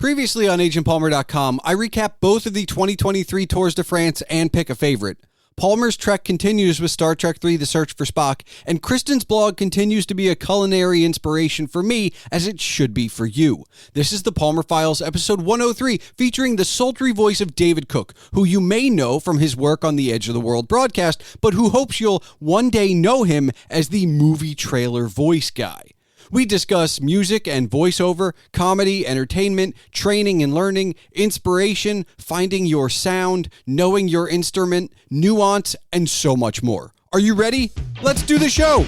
Previously on agentpalmer.com, I recap both of the 2023 Tours de France and pick a favorite. Palmer's trek continues with Star Trek III: The Search for Spock, and Kristen's blog continues to be a culinary inspiration for me, as it should be for you. This is the Palmer Files, episode 103, featuring the sultry voice of David Cook, who you may know from his work on the Edge of the World broadcast, but who hopes you'll one day know him as the movie trailer voice guy. We discuss music and voiceover, comedy, entertainment, training and learning, inspiration, finding your sound, knowing your instrument, nuance, and so much more. Are you ready? Let's do the show!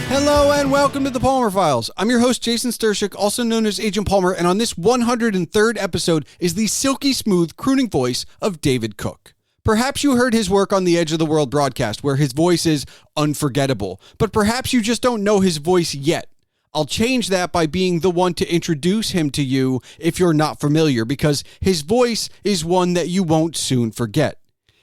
Hello and welcome to the Palmer Files. I'm your host, Jason Stershik, also known as Agent Palmer, and on this 103rd episode is the silky smooth crooning voice of David Cook. Perhaps you heard his work on the Edge of the World broadcast, where his voice is unforgettable, but perhaps you just don't know his voice yet. I'll change that by being the one to introduce him to you if you're not familiar, because his voice is one that you won't soon forget.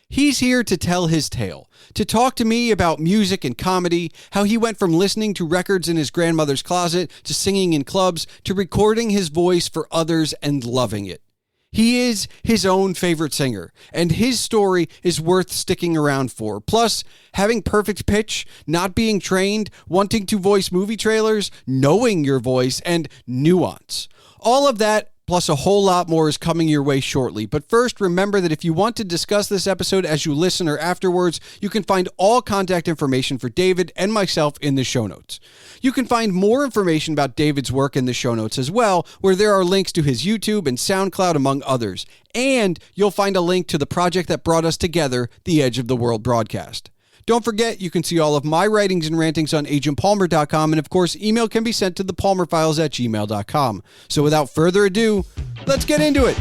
He's here to tell his tale, to talk to me about music and comedy, how he went from listening to records in his grandmother's closet to singing in clubs to recording his voice for others and loving it. He is his own favorite singer, and his story is worth sticking around for. Plus, having perfect pitch, not being trained, wanting to voice movie trailers, knowing your voice, and nuance. All of that plus a whole lot more is coming your way shortly. But first, remember that if you want to discuss this episode as you listen or afterwards, you can find all contact information for David and myself in the show notes. You can find more information about David's work in the show notes as well, where there are links to his YouTube and Soundcloud, among others. And you'll find a link to the project that brought us together, the Edge of the World broadcast. Don't forget, you can see all of my writings and rantings on agentpalmer.com, and of course, email can be sent to thepalmerfiles@gmail.com. So without further ado, let's get into it.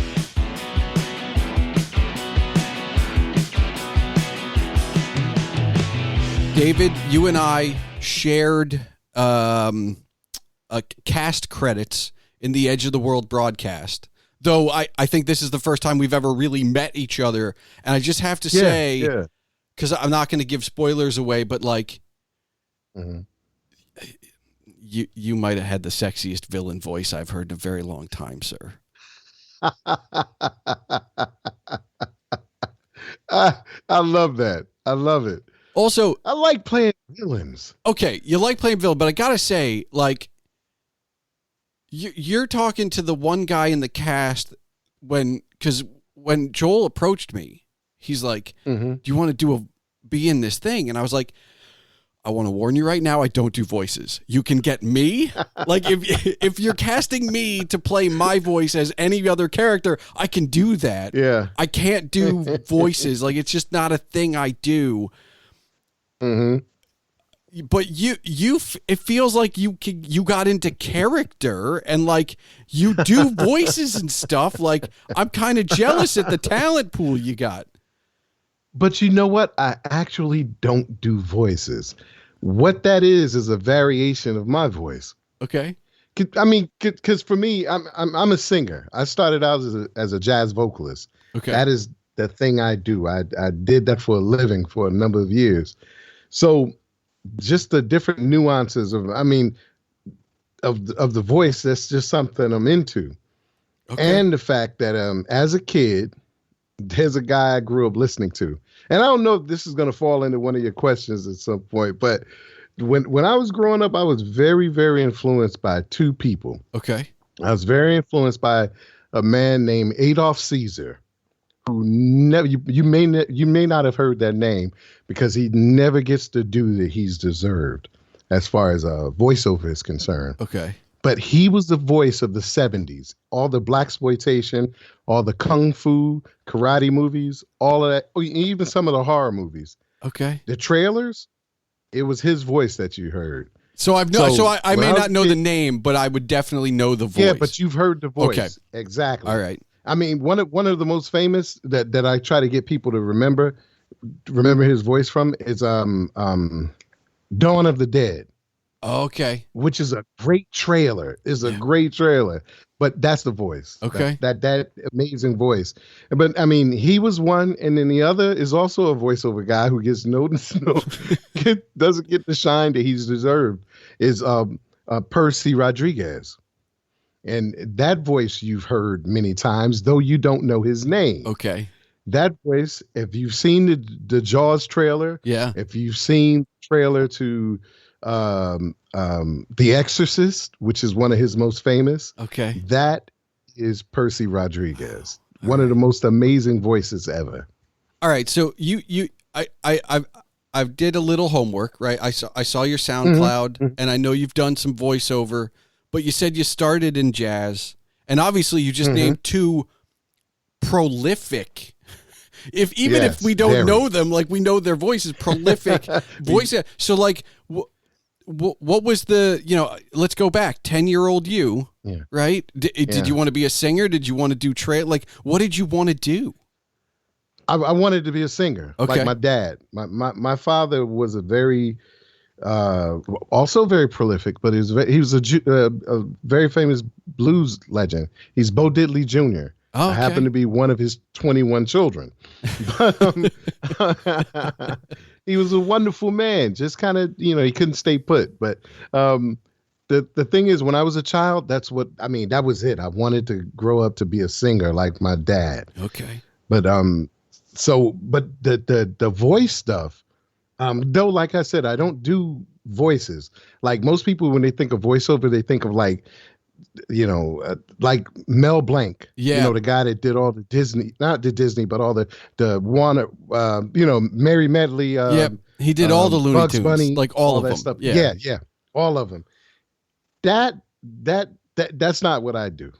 David, you and I shared cast credits in the Edge of the World broadcast, though I think this is the first time we've ever really met each other, and I just have to say... because I'm not going to give spoilers away, but like, you might have had the sexiest villain voice I've heard in a very long time, sir. I love that. I love it. Also, I like playing villains. Okay, you like playing villain, but I gotta say, like, you're talking to the one guy in the cast because when Joel approached me, he's like, do you want to be in this thing? And I was like, I want to warn you right now, I don't do voices. You can get me. Like, if you're casting me to play my voice as any other character, I can do that. Yeah. I can't do voices. Like, it's just not a thing I do. But it feels like you got into character and like you do voices and stuff. Like, I'm kind of jealous at the talent pool you got. But you know what? I actually don't do voices. What that is a variation of my voice. Okay. I mean, because for me, I'm a singer. I started out as a jazz vocalist. Okay. That is the thing I do. I did that for a living for a number of years. So just the different nuances of the voice, that's just something I'm into. Okay. And the fact that as a kid, there's a guy I grew up listening to. And I don't know if this is going to fall into one of your questions at some point, but when I was growing up, I was very, very influenced by two people. Okay. I was very influenced by a man named Adolf Caesar, who never, you may not have heard that name because he never gets the due that he's deserved as far as voiceover is concerned. Okay. But he was the voice of the 70s, all the blaxploitation, all the kung fu, karate movies, all of that, even some of the horror movies. Okay. The trailers, it was his voice that you heard. So I may not know the kid, name, but I would definitely know the voice. Yeah, but you've heard the voice. Okay. Exactly. All right. I mean, one of the most famous that I try to get people to remember his voice from is Dawn of the Dead. Okay. Which is a great trailer. Great trailer. But that's the voice. Okay. That amazing voice. But I mean, he was one, and then the other is also a voiceover guy who gets doesn't get the shine that he's deserved. Is Percy Rodriguez. And that voice you've heard many times, though you don't know his name. Okay. That voice, if you've seen the Jaws trailer, if you've seen the trailer to The Exorcist, which is one of his most famous, that is Percy Rodriguez. One of the most amazing voices ever. All right. So I did a little homework, right? I saw your SoundCloud, and I know you've done some voiceover, but you said you started in jazz, and obviously you just named two prolific. If we don't know them, like we know their voices, prolific voice. So like, what was the, let's go back, 10-year-old you, right? Did you want to be a singer? Did you want to do like, what did you want to do? I wanted to be a singer, like my dad. My father was a very, also very prolific, but he was a very famous blues legend. He's Bo Diddley Jr. I happen to be one of his 21 children. But he was a wonderful man. Just kind of, he couldn't stay put. But the thing is, when I was a child, that was it. I wanted to grow up to be a singer like my dad. Okay. But the voice stuff, though, like I said, I don't do voices. Like most people, when they think of voiceover, they think of like Mel Blanc, the guy that did all the Disney, not the Disney, but all the Warner, Mary Medley. He did all the Looney Bugs Tunes, Bunny, like all of that them. Stuff. Yeah, all of them. That's not what I do.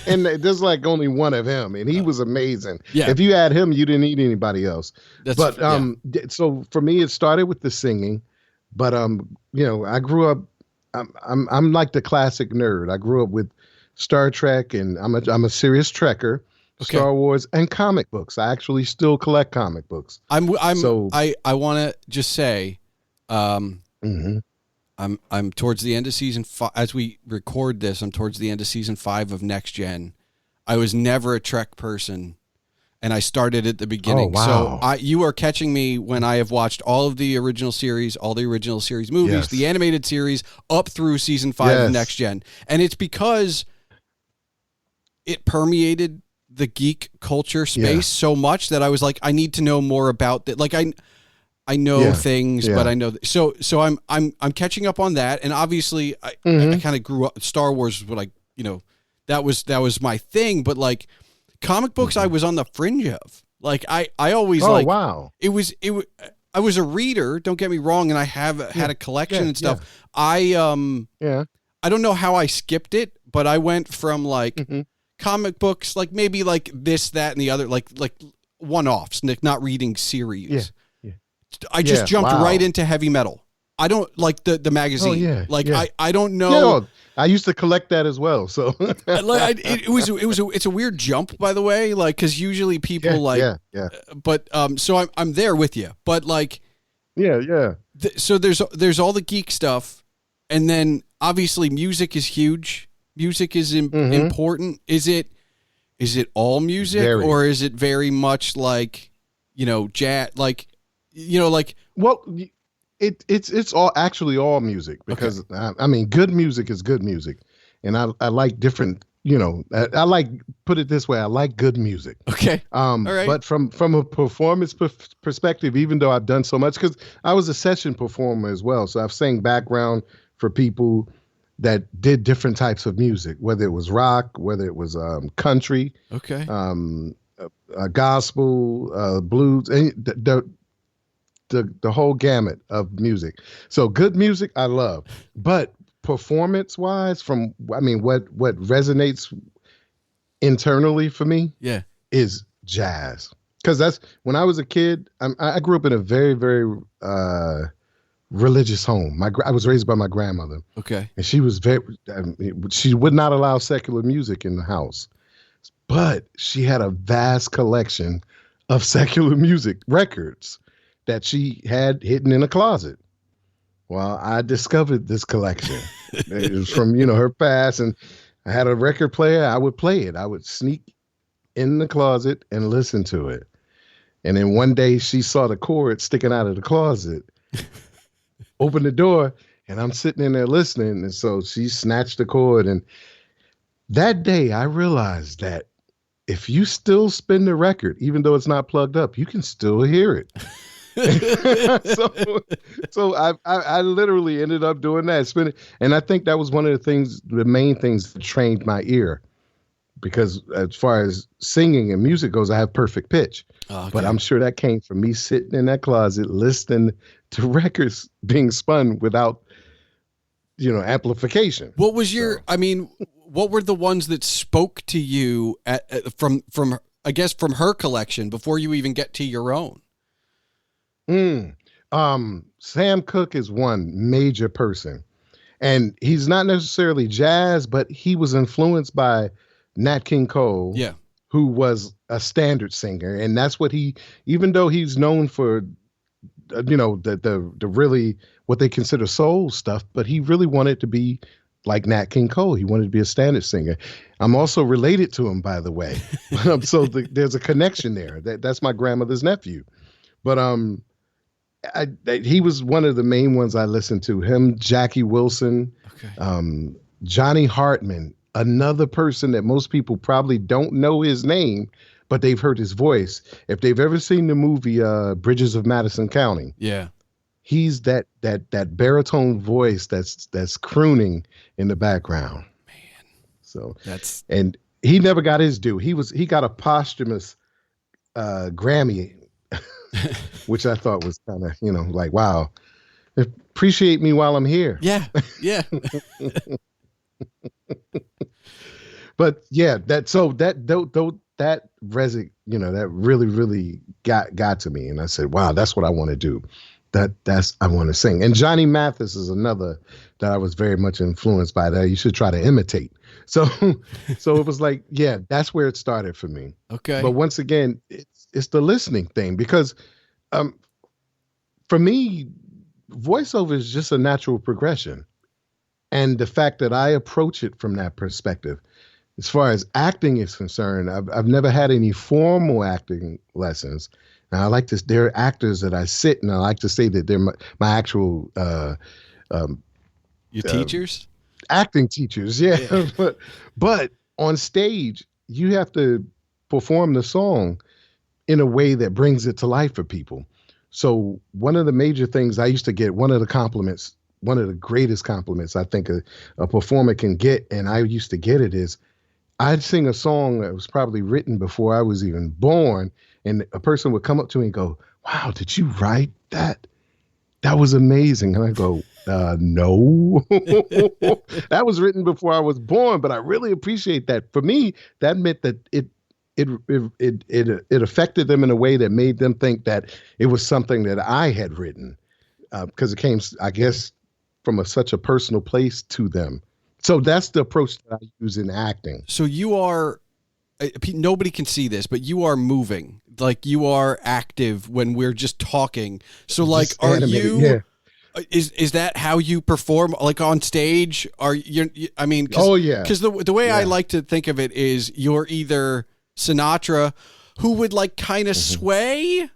And there's like only one of him, and he was amazing. Yeah. If you had him, you didn't need anybody else. So for me, it started with the singing, but I grew up. I'm like the classic nerd. I grew up with Star Trek, and I'm a serious Trekker, Star Wars, and comic books. I actually still collect comic books. I want to just say, I'm towards the end of season 5. As we record this, I'm towards the end of season 5 of Next Gen. I was never a Trek person, and I started at the beginning. Oh, wow. So you are catching me when I have watched all of the original series, all the original series movies, the animated series, up through season 5 of Next Gen. And it's because it permeated the geek culture space so much that I was like, I need to know more about that. Like I know things, but I know so I'm catching up on that. And obviously I kind of grew up. Star Wars was what that was my thing. But like comic books, I was on the fringe of. Like I always it was I was a reader. Don't get me wrong, and I have had a collection and stuff. I don't know how I skipped it, but I went from like comic books, like maybe like this, that, and the other, like one-offs, not reading series. I just jumped right into heavy metal. I don't like the magazine. I don't know. I used to collect that as well. So it's a weird jump, by the way, like, cause usually people but so I'm there with you, but like, so there's all the geek stuff. And then obviously music is huge. Music is important. Is it all music or is it very much like, jazz, like, well, it's all actually all music because I mean, good music is good music. And I like different, I like, put it this way. I like good music. Okay. All right. But from a performance perspective, even though I've done so much, cause I was a session performer as well. So I've sang background for people that did different types of music, whether it was rock, whether it was country, gospel, blues, and the whole gamut of music. So good music I love, but performance wise, what resonates internally for me is jazz. Because that's when I was a kid. I grew up in a very, very religious home. I was raised by my grandmother. Okay. And she was she would not allow secular music in the house, but she had a vast collection of secular music records that she had hidden in a closet. Well, I discovered this collection. It was from, her past, and I had a record player. I would play it. I would sneak in the closet and listen to it. And then one day she saw the cord sticking out of the closet, opened the door, and I'm sitting in there listening. And so she snatched the cord. And that day I realized that if you still spin the record, even though it's not plugged up, you can still hear it. so I literally ended up doing that, spinning. And I think that was one of the main things that trained my ear. Because as far as singing and music goes, I have perfect pitch. Oh, okay. But I'm sure that came from me sitting in that closet listening to records being spun without, amplification. What was what were the ones that spoke to you from I guess from her collection before you even get to your own? Sam Cooke is one major person, and he's not necessarily jazz, but he was influenced by Nat King Cole, who was a standard singer. And that's what even though he's known for, the really what they consider soul stuff, but he really wanted to be like Nat King Cole. He wanted to be a standard singer. I'm also related to him, by the way. So there's a connection there. That's my grandmother's nephew. But he was one of the main ones I listened to. Him, Jackie Wilson, Johnny Hartman, another person that most people probably don't know his name, but they've heard his voice. If they've ever seen the movie Bridges of Madison County, he's that baritone voice that's crooning in the background. Man, so and he never got his due. He got a posthumous Grammy, which I thought was kind of like, wow, appreciate me while I'm here. Yeah. But yeah, that really got to me, and I said, wow, that's what I want to do. I want to sing. And Johnny Mathis is another that I was very much influenced by, that you should try to imitate. So it was like, yeah, that's where it started for me. Okay. But once again, it's the listening thing, because for me, voiceover is just a natural progression. And the fact that I approach it from that perspective, as far as acting is concerned, I've never had any formal acting lessons. Now, there are actors that I sit, and I like to say that they're my actual your teachers? Acting teachers, yeah. But on stage, you have to perform the song in a way that brings it to life for people. So one of the major things I used to get, one of the greatest compliments I think a performer can get, and I used to get it, is I'd sing a song that was probably written before I was even born, and a person would come up to me and go, wow, did you write that? That was amazing. And I go, no, that was written before I was born, but I really appreciate that. For me, that meant that it affected them in a way that made them think that it was something that I had written, because it came, I guess, from such a personal place to them. So that's the approach that I use in acting. So you are, nobody can see this, but you are moving, like you are active when we're just talking. So like, just are animated, you, is that how you perform, like on stage? Are you, I mean, oh yeah. Because the way I like to think of it is you're either Sinatra, who would like kind of sway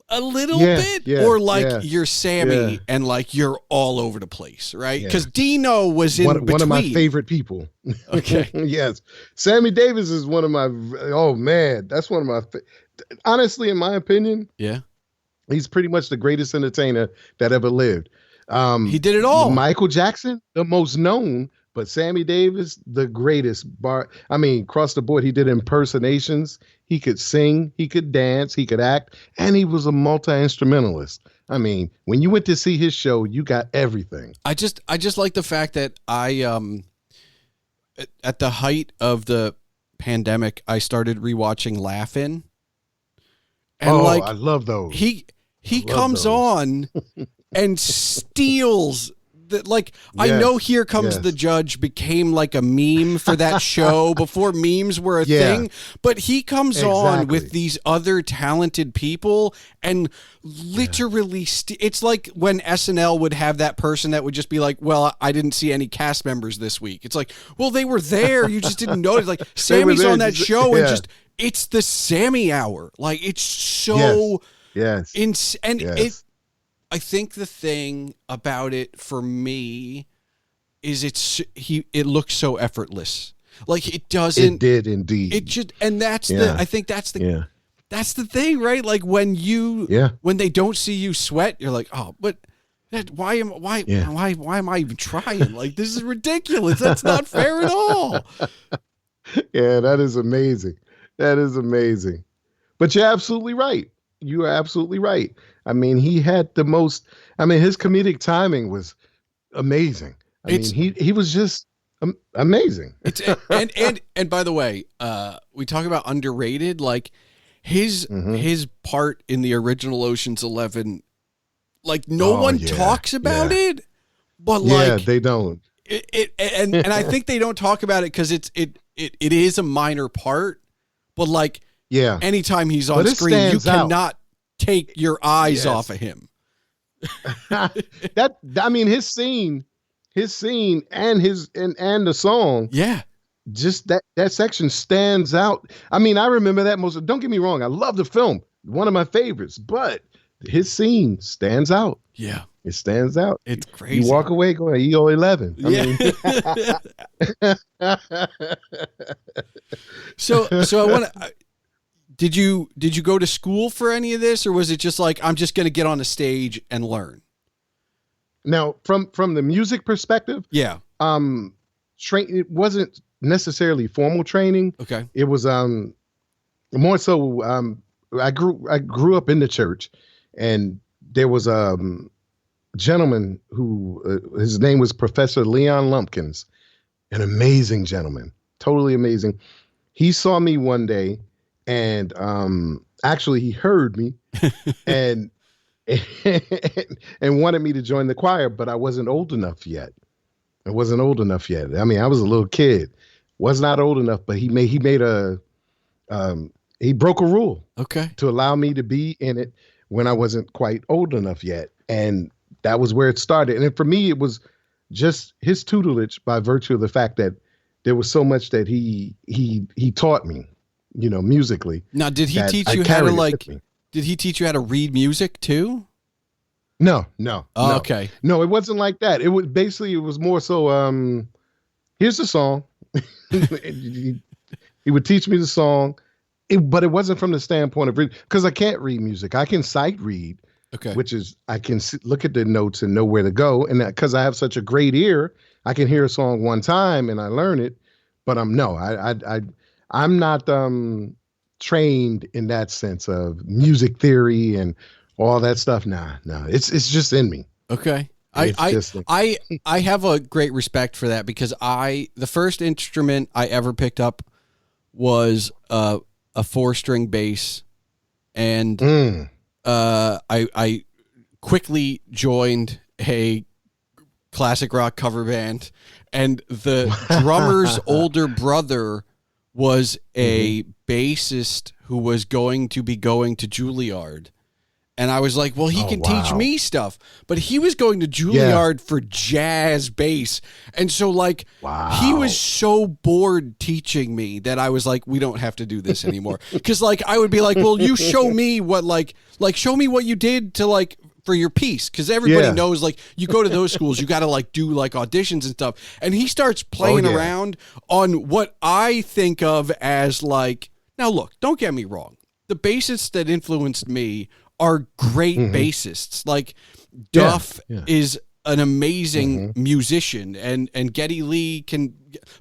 a little bit, or like you're Sammy and like you're all over the place, right? Because Dino was in between. One of my favorite people. Okay. Yes. Sammy Davis is one of my, oh man, that's one of my, honestly, in my opinion, he's pretty much the greatest entertainer that ever lived. He did it all. Michael Jackson, the most known, but Sammy Davis, the greatest across the board. He did impersonations. He could sing, he could dance, he could act, and he was a multi-instrumentalist. I mean, when you went to see his show, you got everything. I just like the fact that at the height of the pandemic, I started rewatching Laugh-In. And I love those. He comes on and steals that. Like, I know Here Comes the Judge became like a meme for that show before memes were a thing, but he comes on with these other talented people and literally it's like when SNL would have that person that would just be like, well, I didn't see any cast members this week. It's like, well, they were there, you just didn't notice. Like, Sammy's on that show and just, it's the Sammy Hour. Like, it's so I think the thing about it for me is it looks so effortless. Like, it doesn't. It did indeed. It just, and that's I think that's the thing, right? Like, when they don't see you sweat, you're like, oh, but why am I even trying? Like, this is ridiculous. That's not fair at all. Yeah, that is amazing. That is amazing. But you're absolutely right. You are absolutely right. I mean, he had the most, his comedic timing was amazing. He was just amazing. And by the way, we talk about underrated, like his part in the original Ocean's 11, like no one talks about it, but like they don't. And I think they don't talk about it because it is a minor part, but like anytime he's on screen, you cannot take your eyes off of him. His scene and the song. Yeah. Just that section stands out. I remember that most. Don't get me wrong. I love the film. One of my favorites, but his scene stands out. Yeah. It stands out. It's crazy. You walk away going, EO 11. So I want to, Did you go to school for any of this, or was it just like, I'm just going to get on a stage and learn? Now, from the music perspective, it wasn't necessarily formal training. Okay, it was more so. I grew up in the church, and there was a gentleman who his name was Professor Leon Lumpkins, an amazing gentleman, totally amazing. He saw me one day. And actually, he heard me and wanted me to join the choir, but I wasn't old enough yet. I was a little kid, was not old enough. But he broke a rule, to allow me to be in it when I wasn't quite old enough yet, and that was where it started. And for me, it was just his tutelage by virtue of the fact that there was so much that he taught me. Musically. Now, did he teach you how to did he teach you how to read music too? No. Oh, okay. No, it wasn't like that. It was more so, here's the song. He would teach me the song, but it wasn't from the standpoint of reading, because I can't read music. I can sight read, which is, I can look at the notes and know where to go. And because I have such a great ear, I can hear a song one time and I learn it, but I'm not trained in that sense of music theory and all that stuff. No, it's just in me. Okay. I have a great respect for that, because the first instrument I ever picked up was a 4-string bass, and I quickly joined a classic rock cover band, and the drummer's older brother was a bassist who was going to Juilliard. And I was like, well, he can teach me stuff. But he was going to Juilliard for jazz bass. And so, like, he was so bored teaching me that I was like, we don't have to do this anymore. Because, like, I would be like, well, you show me what, show me what you did to, like, for your piece. Because everybody knows, like, you go to those schools, you got to, like, do, like, auditions and stuff. And he starts playing around on what I think of as, like, now, look, don't get me wrong. The bassists that influenced me are great bassists. Like, Duff is an amazing musician, and Geddy Lee can,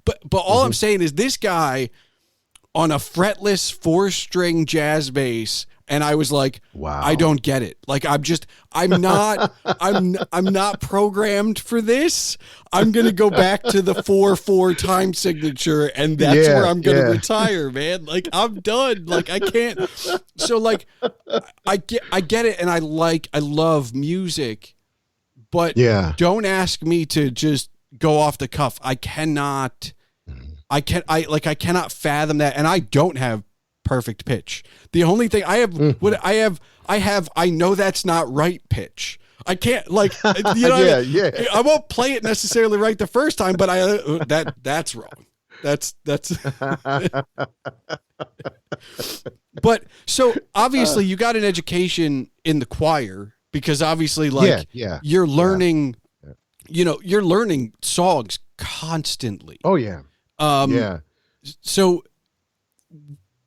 but all I'm saying is this guy on a fretless 4-string jazz bass, and I was like, I don't get it. Like, I'm not programmed for this. I'm going to go back to the 4/4 time signature, and that's where I'm going to retire, man. Like, I'm done. Like, I can't. So, like, I get it. And I love music, but Yeah. don't ask me to just go off the cuff. I cannot fathom that. And I don't have perfect pitch. The only thing I have, I know that's not right pitch. I can't I won't play it necessarily right the first time, but that's wrong. That's but so obviously you got an education in the choir because obviously you're learning, you're learning songs constantly. Oh yeah. So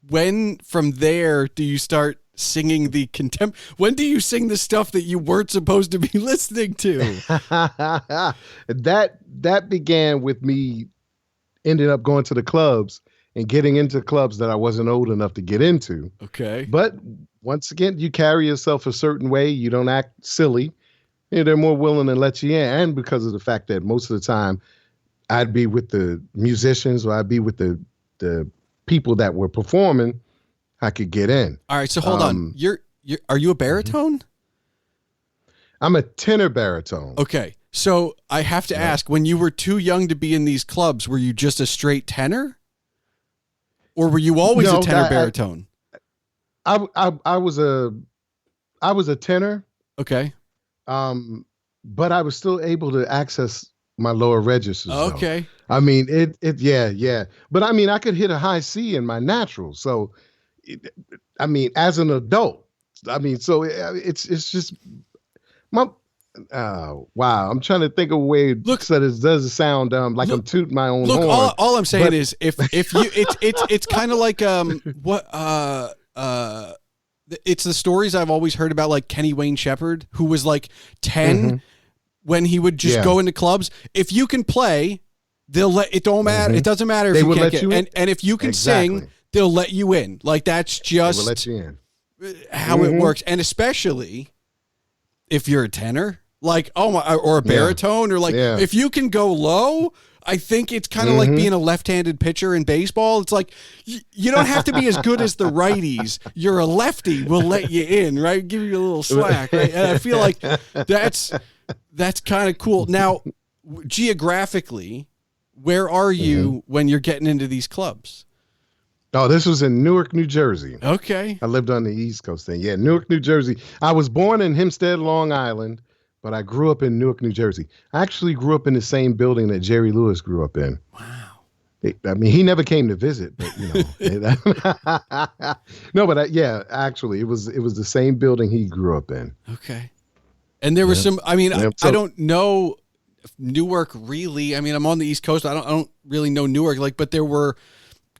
when from there do you start singing the when do you sing the stuff that you weren't supposed to be listening to? that began with me ended up going to the clubs and getting into clubs that I wasn't old enough to get into. Okay. But once again, you carry yourself a certain way. You don't act silly. They're more willing to let you in. And because of the fact that most of the time I'd be with the musicians or I'd be with the people that were performing, I could get in. All right. So hold on. Are you a baritone? I'm a tenor baritone. Okay. So I have to ask, when you were too young to be in these clubs, were you just a straight tenor? Or were you always a tenor baritone? I was a tenor. Okay. But I was still able to access my lower registers. Okay. Though. I mean, yeah. But I mean, I could hit a high C in my natural. So, as an adult, so it's just my. Wow, I'm trying to think of a way so this doesn't sound like I'm tooting my own horn. All I'm saying is if you it's kind of like it's the stories I've always heard about, like Kenny Wayne Shepherd, who was like 10 when he would just go into clubs. If you can play, they'll let it. Don't matter. It doesn't matter if you can't get. And if you can sing, they'll let you in. Like that's just they will let you in. How it works, and especially if you're a tenor. Like, or a baritone, or like, if you can go low, I think it's kind of like being a left-handed pitcher in baseball. It's like, you don't have to be as good as the righties. You're a lefty. We'll let you in, right? Give you a little slack. Right? And I feel like that's kind of cool. Now, geographically, where are you when you're getting into these clubs? Oh, this was in Newark, New Jersey. Okay. I lived on the East Coast then. Yeah, Newark, New Jersey. I was born in Hempstead, Long Island, but I grew up in Newark, New Jersey. I actually grew up in the same building that Jerry Lewis grew up in. Wow. He never came to visit, but no, but actually it was the same building he grew up in. Okay. And there was some, I don't know Newark really. I'm on the East Coast. I don't really know Newark, but there were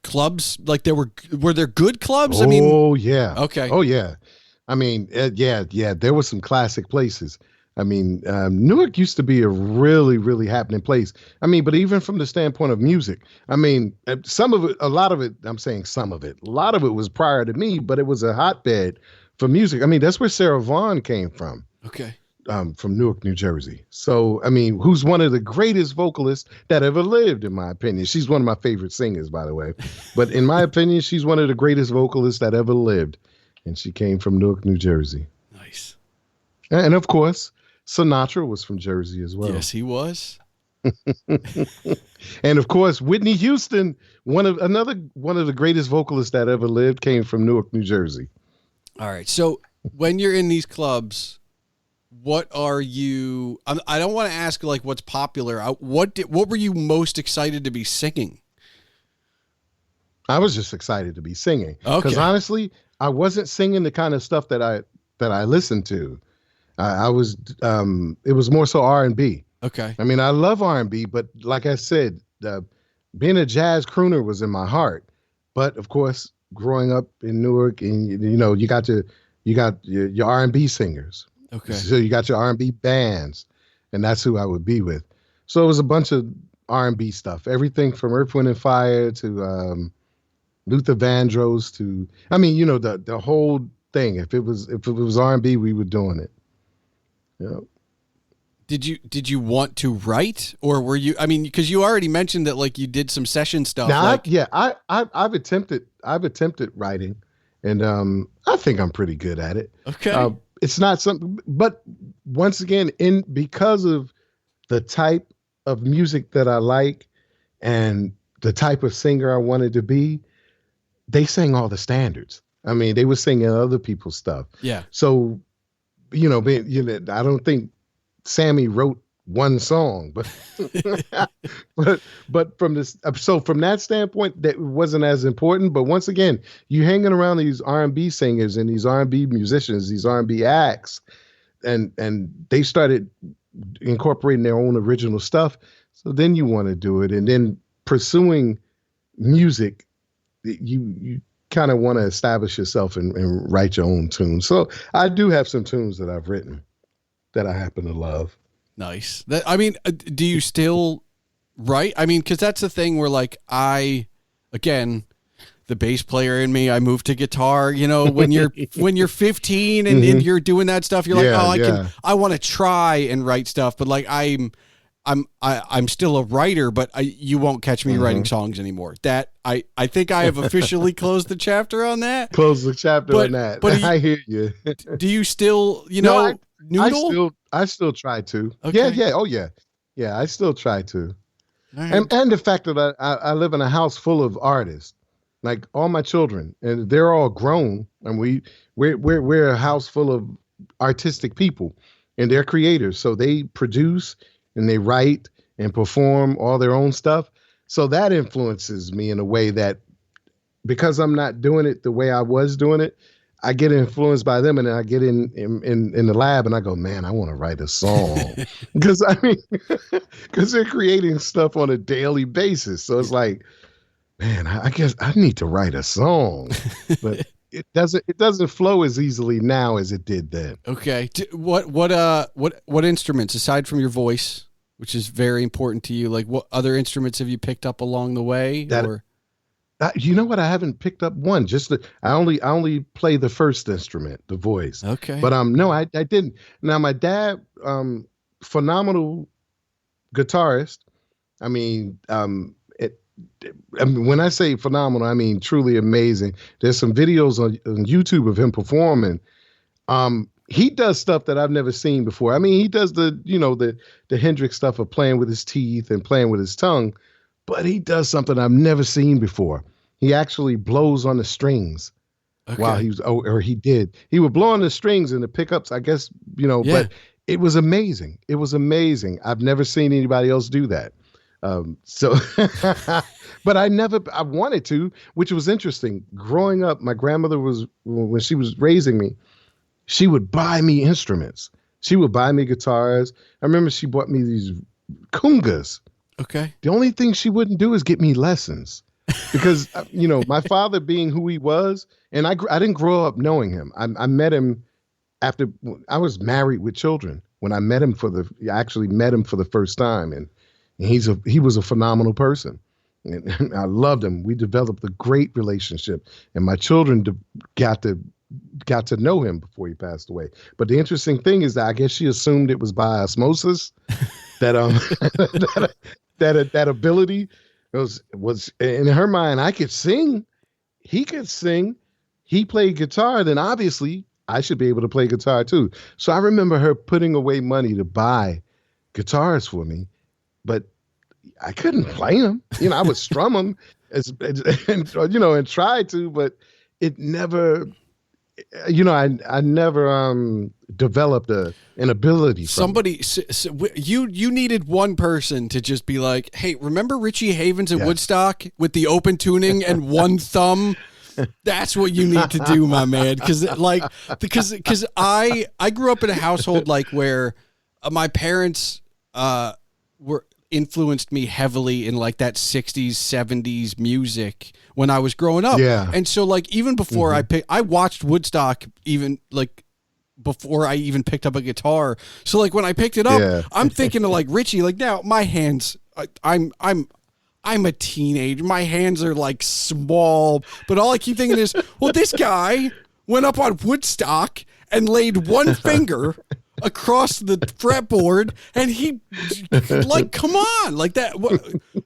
clubs, were there good clubs? Oh yeah. Okay. Oh yeah. There were some classic places. Newark used to be a really, really happening place. But even from the standpoint of music, a lot of it was prior to me, but it was a hotbed for music. That's where Sarah Vaughan came from. Okay. From Newark, New Jersey. So, who's one of the greatest vocalists that ever lived, in my opinion. She's one of my favorite singers, by the way. But in my opinion, she's one of the greatest vocalists that ever lived. And she came from Newark, New Jersey. Nice. And of course, Sinatra was from Jersey as well. Yes, he was. And of course, Whitney Houston, one of the greatest vocalists that ever lived, came from Newark, New Jersey. All right. So when you're in these clubs, what are you? I don't want to ask what's popular. What were you most excited to be singing? I was just excited to be singing because honestly, I wasn't singing the kind of stuff that I listened to. It was more so R&B. Okay. I love R&B, but like I said, being a jazz crooner was in my heart. But of course, growing up in Newark, and you got your R&B singers. Okay. So you got your R&B bands, and that's who I would be with. So it was a bunch of R&B stuff, everything from Earth, Wind and Fire to Luther Vandross to the whole thing. If it was R&B, we were doing it. Yeah. Did you want to write, or were you? Because you already mentioned that you did some session stuff. I've attempted writing, and I think I'm pretty good at it. Okay. it's not something, but once again, because of the type of music that I like and the type of singer I wanted to be, they sang all the standards. I mean, they were singing other people's stuff. Yeah. So, I don't think Sammy wrote one song, but from this, so from that standpoint, that wasn't as important. But once again, you hanging around these R&B singers and these R&B musicians, these R&B acts, and they started incorporating their own original stuff. So then you want to do it, and then pursuing music, you kind of want to establish yourself and write your own tunes. So I do have some tunes that I've written that I happen to love. Nice. Do you still write? I mean, because that's the thing where, like, again, the bass player in me, I moved to guitar. When you're 15 and you're doing that stuff, you're like, I want to try and write stuff, but like I'm still a writer, but you won't catch me writing songs anymore. That I think I have officially closed the chapter on that. Close the chapter on that. But I hear you. Do you still, noodle? I still try to. Okay. Yeah. Oh yeah. Yeah. I still try to. Right. And the fact that I live in a house full of artists, like all my children, and they're all grown, and we're a house full of artistic people, and they're creators. So they produce and they write and perform all their own stuff. So that influences me in a way that, because I'm not doing it the way I was doing it, I get influenced by them, and then I get in the lab and I go, man, I want to write a song. Because they're creating stuff on a daily basis. So it's like, man, I guess I need to write a song. But it doesn't flow as easily now as it did then. Okay. What instruments, aside from your voice, which is very important to you, like what other instruments have you picked up along the way? You know what? I haven't picked up one. I only play the first instrument, the voice. Okay. But no, I didn't. Now my dad, phenomenal guitarist. I mean, when I say phenomenal, I mean truly amazing. There's some videos on YouTube of him performing. He does stuff that I've never seen before. I mean, he does the Hendrix stuff of playing with his teeth and playing with his tongue. But he does something I've never seen before. He actually blows on the strings while he did. He would blow on the strings and the pickups, I guess, but it was amazing. It was amazing. I've never seen anybody else do that. But I wanted to, which was interesting. Growing up, my grandmother when she was raising me, she would buy me instruments. She would buy me guitars. I remember she bought me these congas. Okay. The only thing she wouldn't do is get me lessons, because my father being who he was, and I didn't grow up knowing him. I met him after I was married with children. When I met him I actually met him for the first time, and he was a phenomenal person, and I loved him. We developed a great relationship, and my children got to know him before he passed away. But the interesting thing is that I guess she assumed it was by osmosis that that ability was in her mind. I could sing, he could sing, he played guitar, then obviously I should be able to play guitar too. So I remember her putting away money to buy guitars for me, but I couldn't play them. I would strum them and try to, but it never, I never developed an ability. Somebody, you needed one person to just be like, hey, remember Richie Havens at Woodstock with the open tuning and one thumb? That's what you need to do, my man. Because I grew up in a household like where my parents influenced me heavily in like that 60s, 70s music when I was growing up. Yeah. And so like even before I watched Woodstock even like before I even picked up a guitar. So like when I picked it up, I'm thinking of like Richie, like now my hands, I'm a teenager. My hands are like small, but all I keep thinking is, well, this guy went up on Woodstock and laid one finger across the fretboard, and he like, come on, like that.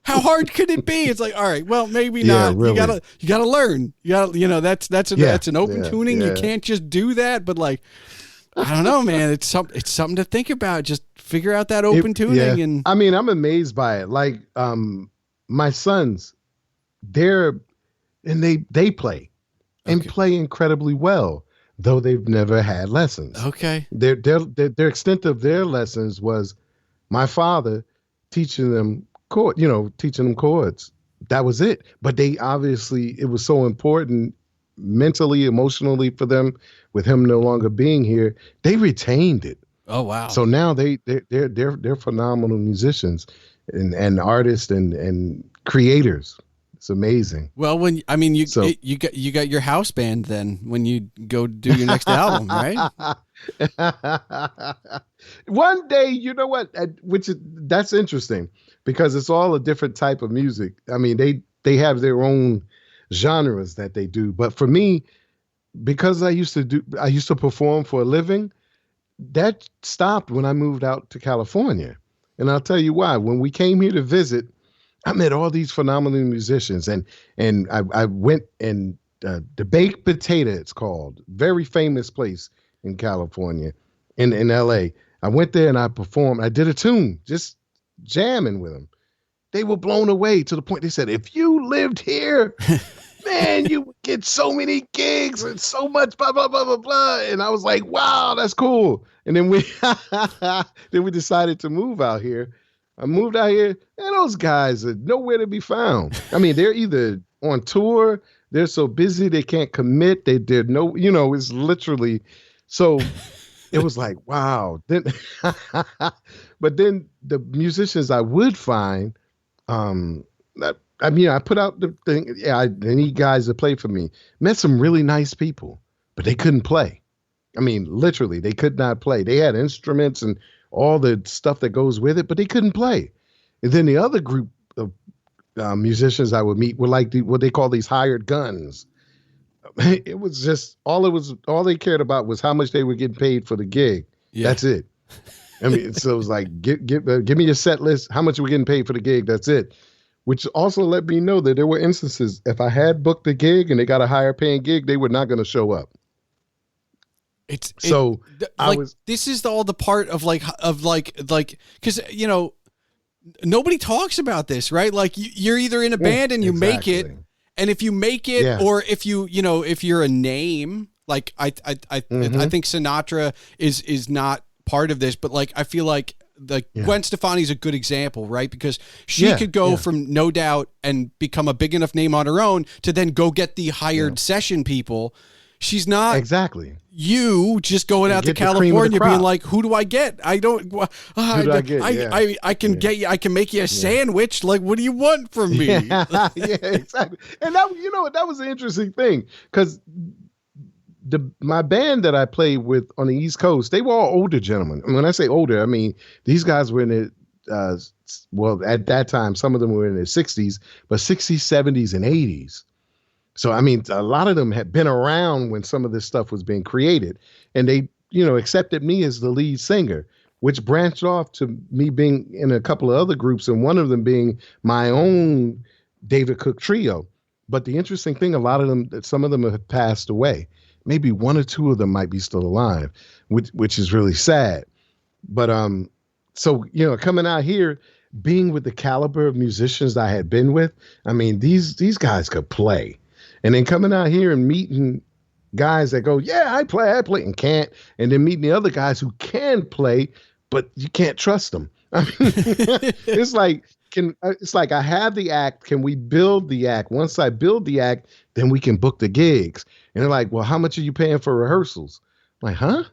How hard could it be? It's like, all right, well, maybe not. Really. You gotta learn. That's an open tuning. You can't just do that. But like, I don't know, man. It's something to think about. Just figure out that open tuning and I mean, I'm amazed by it. Like my sons, they play and play incredibly well, though they've never had lessons. Okay. Their extent of their lessons was my father teaching them chords. That was it. But they obviously, it was so important mentally, emotionally for them, with him no longer being here, they retained it. Oh wow! So now they're phenomenal musicians and artists and creators. It's amazing. Well, you got your house band then when you go do your next album, right? One day, you know what? That's interesting because it's all a different type of music. I mean, they have their own genres that they do, but for me, because I used to perform for a living, that stopped when I moved out to California. And I'll tell you why. When we came here to visit, I met all these phenomenal musicians, and I went and the Baked Potato, it's called, very famous place in California, in LA. I went there and I performed. I did a tune, just jamming with them. They were blown away to the point they said, if you lived here, man, you would get so many gigs and so much blah, blah, blah, blah, blah. And I was like, wow, that's cool. And then we decided to move out here. I moved out here, and those guys are nowhere to be found. I mean, they're either on tour, they're so busy they can't commit. They're no, it's literally, so it was like, wow. Then, but then the musicians I would find, I put out the thing. Yeah, I need guys to play for me. Met some really nice people, but they couldn't play. I mean, literally, they could not play. They had instruments and all the stuff that goes with it, but they couldn't play. And then the other group of musicians I would meet were like what they call these hired guns. It was just all they cared about was how much they were getting paid for the gig. Yeah. That's it. I mean, so it was like, give me your set list. How much we're getting paid for the gig. That's it. Which also let me know that there were instances, if I had booked a gig and they got a higher paying gig, they were not going to show up. This is all the part of because nobody talks about this, right? Like you're either in a band and you make it, and if you make it, or if if you're a name, like I think Sinatra is not part of this, but like I feel like Gwen Stefani's a good example, right? Because she could go from No Doubt and become a big enough name on her own to then go get the hired session people. She's not exactly you just going out to California being like, who do I get? I don't, I can make you a sandwich. Like, what do you want from me? Yeah, exactly. And that was an interesting thing because my band that I played with on the East Coast, they were all older gentlemen. And when I say older, I mean, these guys were in their, at that time, some of them were in their 60s, but 60s, 70s, and 80s. So, I mean, a lot of them had been around when some of this stuff was being created, and they, accepted me as the lead singer, which branched off to me being in a couple of other groups, and one of them being my own David Cook trio. But the interesting thing, some of them have passed away. Maybe one or two of them might be still alive, which is really sad. But so coming out here, being with the caliber of musicians I had been with, I mean, these guys could play. And then coming out here and meeting guys that go, yeah, I play, and can't. And then meeting the other guys who can play, but you can't trust them. I mean, it's like I have the act. Can we build the act? Once I build the act, then we can book the gigs. And they're like, well, how much are you paying for rehearsals? I'm like, huh?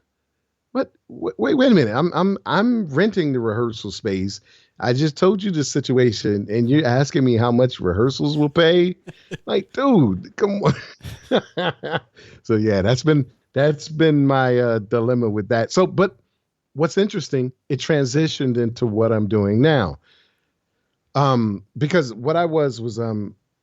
What? Wait a minute. I'm renting the rehearsal space. I just told you the situation, and you're asking me how much rehearsals will pay. Like, dude, come on. So yeah, that's been my dilemma with that. So, but what's interesting, it transitioned into what I'm doing now. Because what I was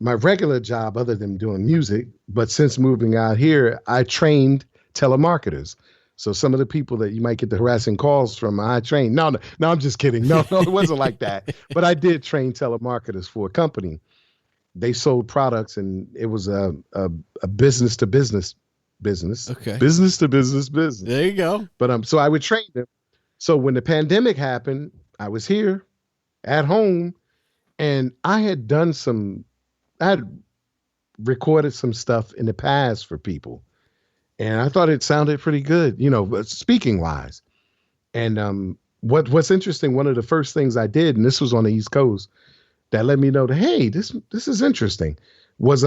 my regular job, other than doing music, but since moving out here, I trained telemarketers. So some of the people that you might get the harassing calls from, I trained. No, I'm just kidding. No, it wasn't like that. But I did train telemarketers for a company. They sold products, and it was a business to business business. Okay. Business to business. There you go. But so I would train them. So when the pandemic happened, I was here at home, and I had recorded some stuff in the past for people, and I thought it sounded pretty good, speaking wise. And what's interesting, one of the first things I did, and this was on the East Coast, that let me know that, hey, this is interesting, was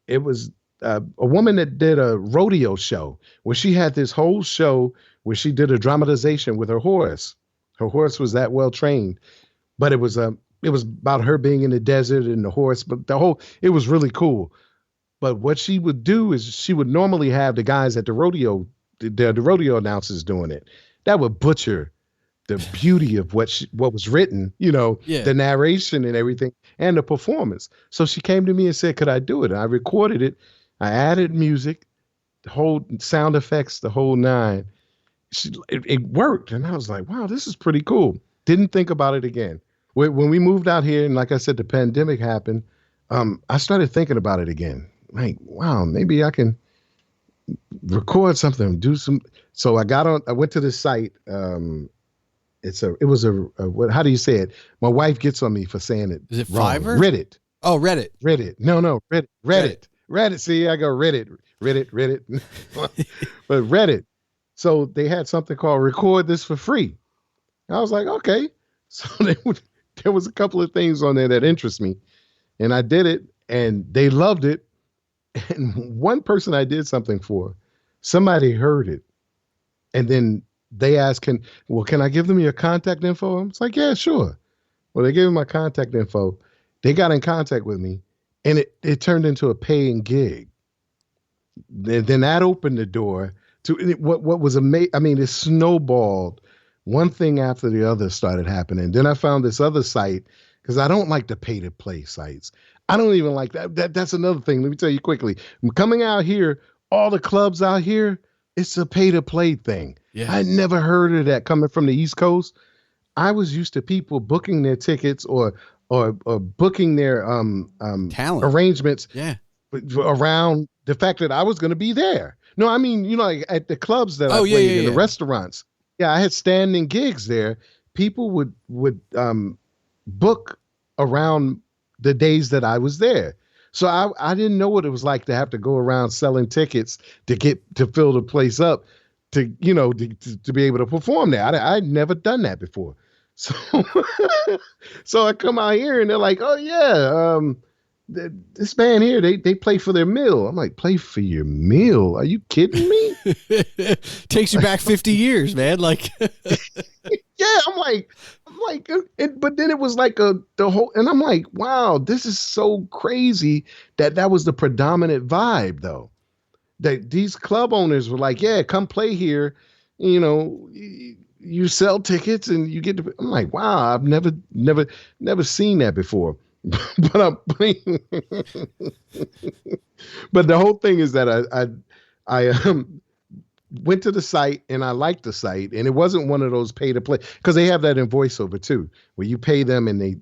it was a woman that did a rodeo show where she had this whole show where she did a dramatization with her horse. Her horse was that well trained, but it was about her being in the desert and the horse, but it was really cool. But what she would do is she would normally have the guys at the rodeo, the rodeo announcers doing it. That would butcher the beauty of what was written, the narration and everything, and the performance. So she came to me and said, could I do it? And I recorded it. I added music, the whole sound effects, the whole nine. It worked. And I was like, wow, this is pretty cool. Didn't think about it again. When we moved out here, and like I said, the pandemic happened, I started thinking about it again. Like, wow, maybe I can record something, do some. So I went to this site. How do you say it? My wife gets on me for saying it. Is it wrong. Fiverr? Reddit. Oh, Reddit. No, Reddit. See, I go Reddit. But Reddit. So they had something called record this for free. I was like, okay. So there was a couple of things on there that interest me, and I did it, and they loved it. And one person I did something for, somebody heard it, and then they asked, can I give them your contact info? I was like, yeah, sure. Well, they gave me my contact info. They got in contact with me, and it turned into a paying gig. Then that opened the door to what was amazing. I mean, it snowballed. One thing after the other started happening. Then I found this other site, because I don't like the pay-to-play sites. I don't even like that. That's another thing. Let me tell you quickly. Coming out here, all the clubs out here, it's a pay-to-play thing. Yeah. I never heard of that coming from the East Coast. I was used to people booking their tickets or booking their talent arrangements around the fact that I was going to be there. No, I mean, like at the clubs that I played in the restaurants. Yeah, I had standing gigs there. People would book around the days that I was there. So I didn't know what it was like to have to go around selling tickets to fill the place up to be able to perform there. I'd never done that before. So so I come out here and they're like, oh yeah, this band here, they play for their meal. I'm like, play for your meal? Are you kidding me? Takes you back 50 years, man. Like, yeah, I'm like, but then it was like the whole, and I'm like, wow, this is so crazy that was the predominant vibe, though. That these club owners were like, yeah, come play here. You sell tickets and you get to. I'm like, wow, I've never seen that before. But but the whole thing is that I went to the site and I liked the site, and it wasn't one of those pay to play, because they have that in voiceover too, where you pay them and they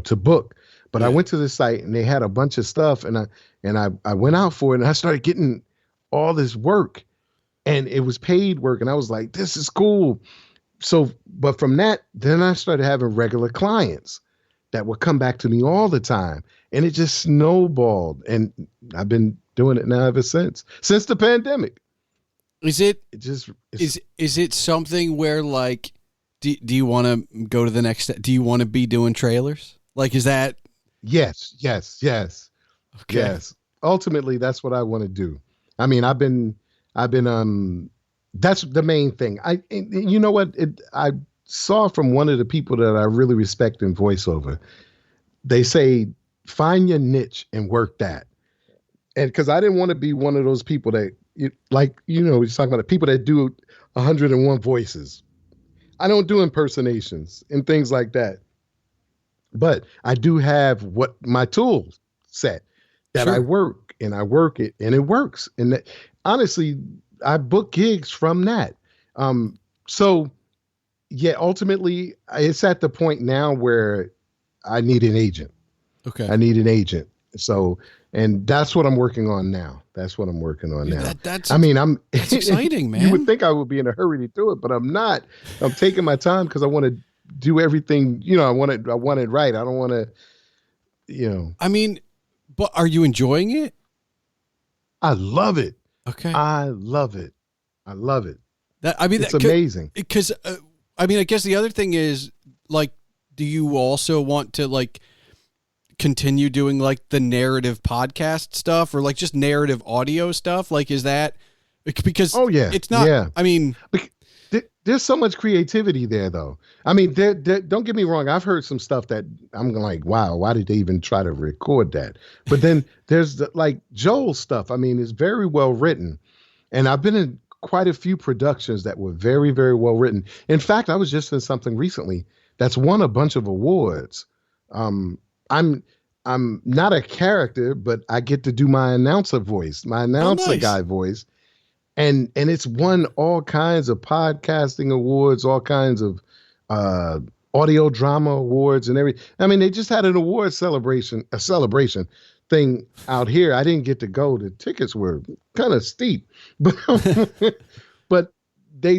to book. But I went to the site and they had a bunch of stuff, and I went out for it, and I started getting all this work, and it was paid work, and I was like, this is cool. So, but from that, then I started having regular clients that would come back to me all the time, and it just snowballed, and I've been doing it now ever since the pandemic. Is it something where, like, do you want to go to the next step? Do you want to be doing trailers? Like, is that? Yes. Okay. Yes. Ultimately, that's what I want to do. I mean, I've been that's the main thing. You know what? I saw from one of the people that I really respect in voiceover. They say, find your niche and work that. And because I didn't want to be one of those people that, he's talking about the people that do 101 voices. I don't do impersonations and things like that. But I do have my tool set that I work, and I work it, and it works. And that, honestly, I book gigs from that. So yeah, ultimately it's at the point now where I need an agent. Okay. I need an agent. So, And that's what I'm working on now. That's That's I mean, that's exciting, man. You would think I would be in a hurry to do it, but I'm not. I'm taking my time because I want to do everything. I want it right. I don't want to, I mean, but are you enjoying it? I love it. Okay. I love it. It's amazing. Because, I guess the other thing is, like, do you also want to, like, continue doing, like, the narrative podcast stuff or, like, just narrative audio stuff? Like, is that because it's not, I mean, there's so much creativity there, though. I mean, don't get me wrong. I've heard some stuff that I'm like, wow, why did they even try to record that? But then there's like Joel's stuff. I mean, it's very well written. And I've been in quite a few productions that were very, very well written. In fact, I was just in something recently that's won a bunch of awards. I'm not a character, but I get to do my announcer voice, my announcer guy voice. And it's won all kinds of podcasting awards, all kinds of audio drama awards and everything. I mean, they just had an award celebration thing out here. I didn't get to go. The tickets were kind of steep, but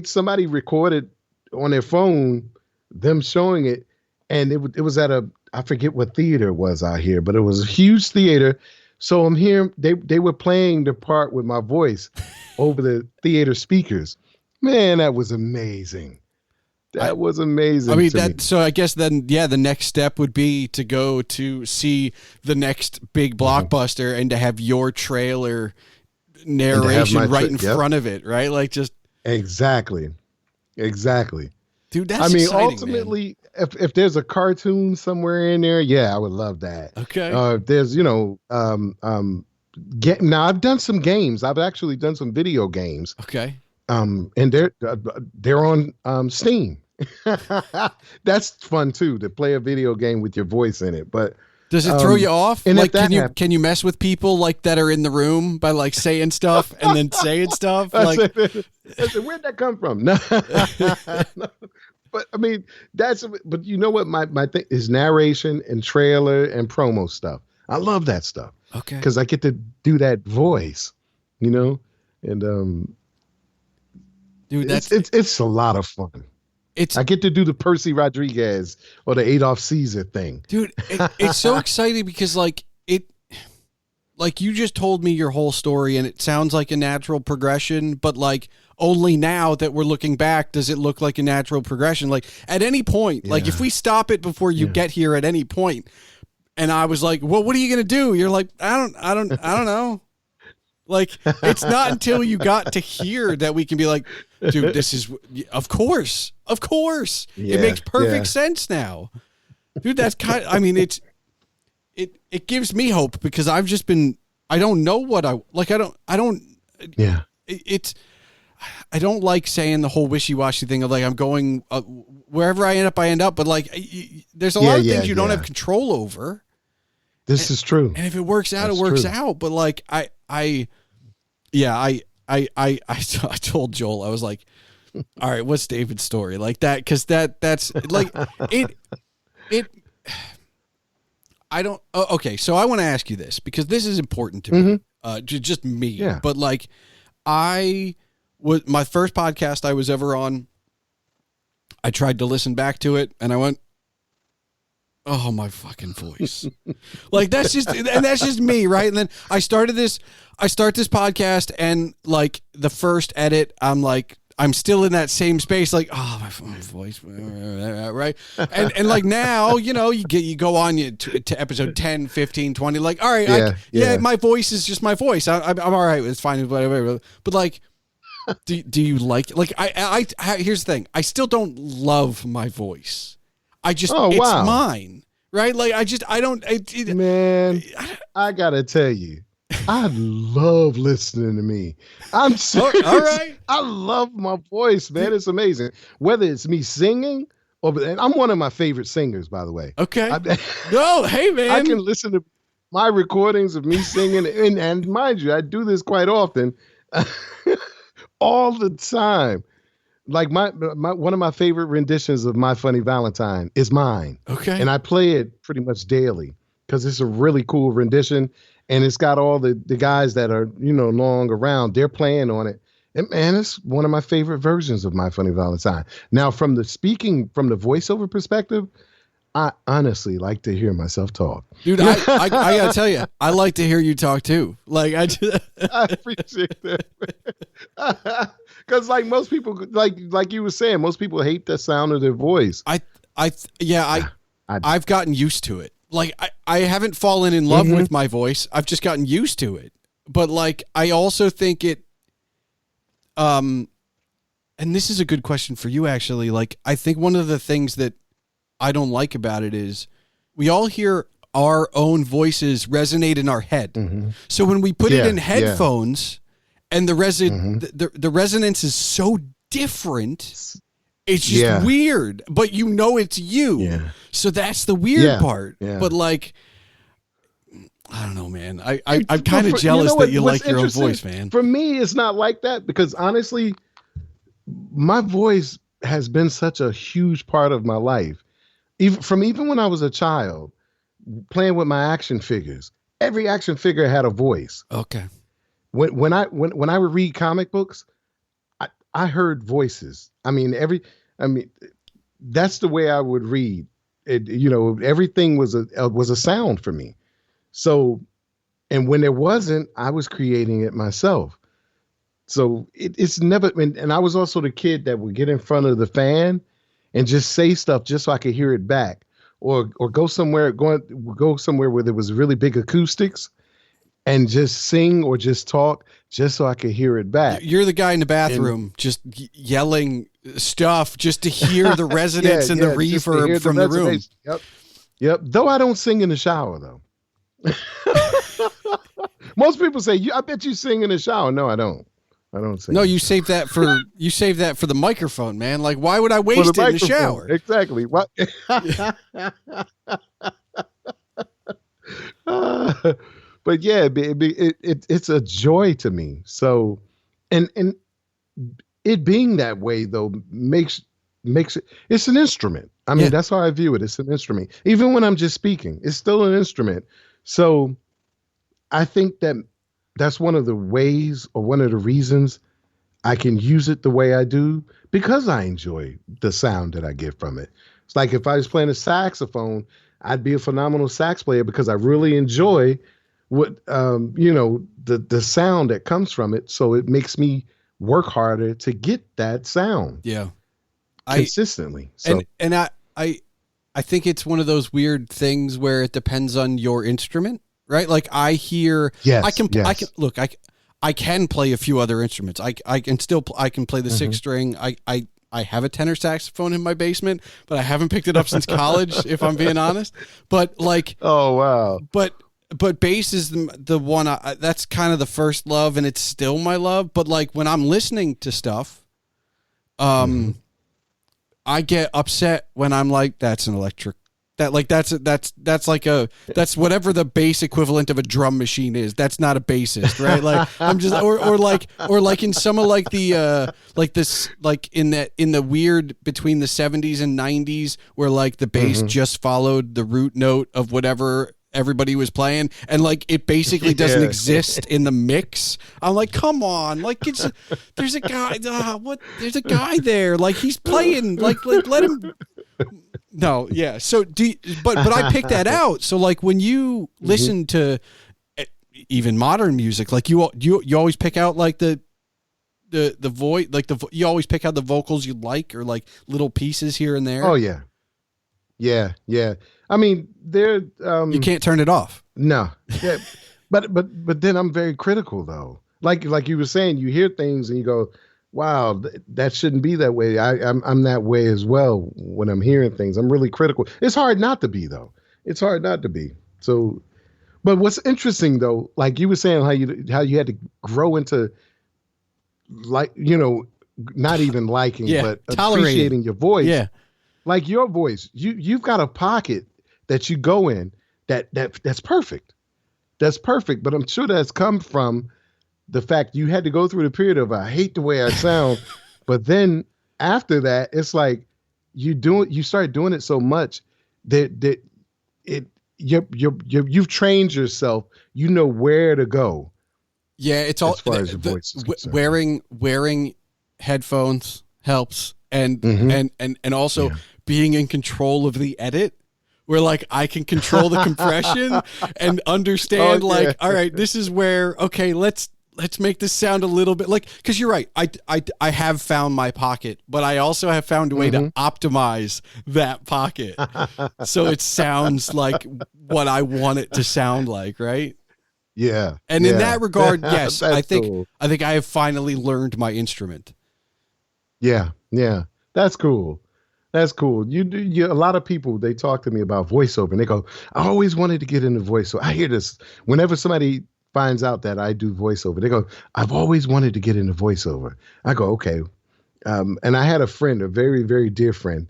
somebody recorded on their phone them showing it, and it was at I forget what theater it was out here, but it was a huge theater. So I'm here. They were playing the part with my voice over the theater speakers. Man, that was amazing. That was amazing. I mean, so I guess then, the next step would be to go to see the next big blockbuster and to have your trailer narration right in front of it, right? Like just exactly. Dude, that's exciting, ultimately, if there's a cartoon somewhere in there, I would love that. Okay. There's, now I've done some games. I've actually done some video games. Okay. And they're on Steam. That's fun too, to play a video game with your voice in it. But does it throw you off? And like, can you mess with people like that are in the room by like saying stuff and then saying stuff? Like, I said, where'd that come from? No. But I mean, but you know what? My thing is narration and trailer and promo stuff. I love that stuff. Okay. Because I get to do that voice, and dude, it's a lot of fun. I get to do the Percy Rodriguez or the Adolf Caesar thing. Dude, it's so exciting because like you just told me your whole story and it sounds like a natural progression, but like only now that we're looking back, does it look like a natural progression? Like at any point, like if we stop it before you get here at any point, and I was like, well, what are you going to do? You're like, I don't know. Like, it's not until you got to here that we can be like, dude, this is, of course. It makes perfect sense now. Dude, that's kind of, I mean, it gives me hope because I've just been, I don't know what I don't like saying the whole wishy-washy thing of like, I'm going wherever I end up. But like, there's a lot of things you don't have control over. This is true. And if it works out, it works out. But like, I told Joel, I was like, all right, what's David's story? Like that. Cause that's like I don't, okay. So I want to ask you this because this is important to me, just me, but like my first podcast I was ever on, I tried to listen back to it and I went, oh, my fucking voice. Like that's just me. Right. And then I start this podcast and like the first edit, I'm like, I'm still in that same space. Like, oh, my voice. Right. And like now, you go on to episode 10, 15, 20, like, all right. My voice is just my voice. I'm all right. It's fine. Whatever. But like, do you like I here's the thing. I still don't love my voice. I just, it's mine, right? Like, man, I gotta tell you, I love listening to me. I'm serious. All right. I love my voice, man. It's amazing. Whether it's me singing and I'm one of my favorite singers, by the way. Okay. No, hey, man. I can listen to my recordings of me singing. And mind you, I do this quite often, all the time. Like my one of my favorite renditions of My Funny Valentine is mine. Okay. And I play it pretty much daily because it's a really cool rendition. and it's got all the guys that are, you know, no longer around. They're playing on it. And man, it's one of my favorite versions of My Funny Valentine. Now, from the voiceover perspective, I honestly like to hear myself talk. Dude, I gotta tell you, I like to hear you talk too. Like I appreciate that. Because like most people, like you were saying, most people hate the sound of their voice. I've gotten used to it. Like I haven't fallen in love with my voice. I've just gotten used to it. But like I also think it and this is a good question for you actually. Like I think one of the things that I don't like about it is we all hear our own voices resonate in our head. Mm-hmm. So when we put it in headphones and the resonance is so different, it's just weird, but you know it's you. Yeah. So that's the weird part. Yeah. But like, I don't know, man. I'm kind of jealous that you like your own voice, man. For me, it's not like that because honestly, my voice has been such a huge part of my life. Even when I was a child, playing with my action figures, every action figure had a voice. Okay. When I would read comic books, I heard voices. I mean, that's the way I would read. You know, everything was a sound for me. So, and when there wasn't, I was creating it myself. So it's never. And I was also the kid that would get in front of the fan and just say stuff just so I could hear it back, or go somewhere where there was really big acoustics, and just sing or just talk just so I could hear it back. You're the guy in the bathroom just yelling stuff just to hear the resonance and the reverb from the room. Yep. Though I don't sing in the shower though. Most people say, I bet you sing in the shower. No, I don't. I don't sing. No, you save that for the microphone, man. Like, why would I waste it in the shower? Exactly. What? But yeah, it's a joy to me. So, and it being that way though makes it. It's an instrument. I mean, that's how I view it. It's an instrument. Even when I'm just speaking, it's still an instrument. So, I think that's one of the ways or one of the reasons I can use it the way I do because I enjoy the sound that I get from it. It's like if I was playing a saxophone, I'd be a phenomenal sax player because I really enjoy what, the sound that comes from it. So it makes me work harder to get that sound. Yeah. Consistently. So. And I think it's one of those weird things where it depends on your instrument. Right, like I hear. Yes, I can play a few other instruments. I can play the sixth string. I have a tenor saxophone in my basement, but I haven't picked it up since college. If I'm being honest, but like, oh wow, but bass is the one that's kind of the first love, and it's still my love. But like when I'm listening to stuff, I get upset when I'm like, that's an electric. That's whatever the bass equivalent of a drum machine is. That's not a bassist, right? Like I'm just or like in some of like the in the weird between the 70s and 90s where like the bass just followed the root note of whatever everybody was playing, and like it basically doesn't exist in the mix. I'm like, come on, like there's a guy there's a guy there, like he's playing, like let him. No, yeah. So but I picked that out. So like when you listen to even modern music, like you always pick out like the voice, like you always pick out the vocals you like, or like little pieces here and there. Oh yeah. Yeah. I mean, they're you can't turn it off. No. Yeah. but then I'm very critical though. Like you were saying, you hear things and you go, wow, that shouldn't be that way. I'm that way as well when I'm hearing things. I'm really critical. It's hard not to be though. It's hard not to be. So, but what's interesting though, like you were saying, how you had to grow into like, not even liking, but appreciating your voice. Yeah. Like your voice, you've got a pocket that you go in that's perfect. That's perfect. But I'm sure that's come from the fact you had to go through the period of I hate the way I sound, but then after that, it's like you start doing it so much that you've trained yourself. You know where to go. Yeah, it's all as far as your voice is concerned. Wearing headphones helps, and also being in control of the edit, where like I can control the compression and understand all right, this is where, okay, let's make this sound a little bit like, because you're right, I have found my pocket, but I also have found a way to optimize that pocket so it sounds like what I want it to sound like, right? Yeah. And in that regard, yes, I think cool. I think I have finally learned my instrument. Yeah. That's cool. That's cool. A lot of people, they talk to me about voiceover and they go, I always wanted to get into voiceover. I hear this whenever somebody finds out that I do voiceover. They go, I've always wanted to get into voiceover. I go, okay. And I had a friend, a very, very dear friend,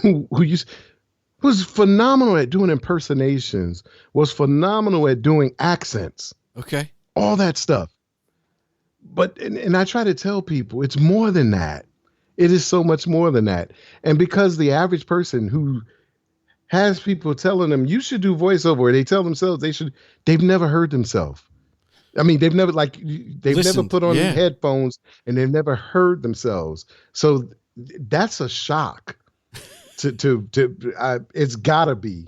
who's phenomenal at doing impersonations, was phenomenal at doing accents. Okay. All that stuff. But, and I try to tell people it's more than that. It is so much more than that. And because the average person who has people telling them you should do voiceover, or they tell themselves they've never heard themselves. I mean, they've never never put on headphones and they've never heard themselves. So that's a shock it's gotta be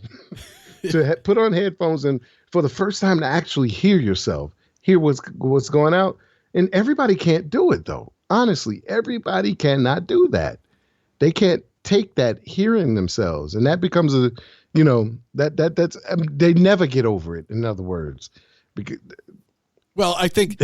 to put on headphones and for the first time to actually hear yourself, hear what's going out. And everybody can't do it though. Honestly, everybody cannot do that. They can't take that hearing themselves, and that becomes that's they never get over it. In other words, because, well, I think,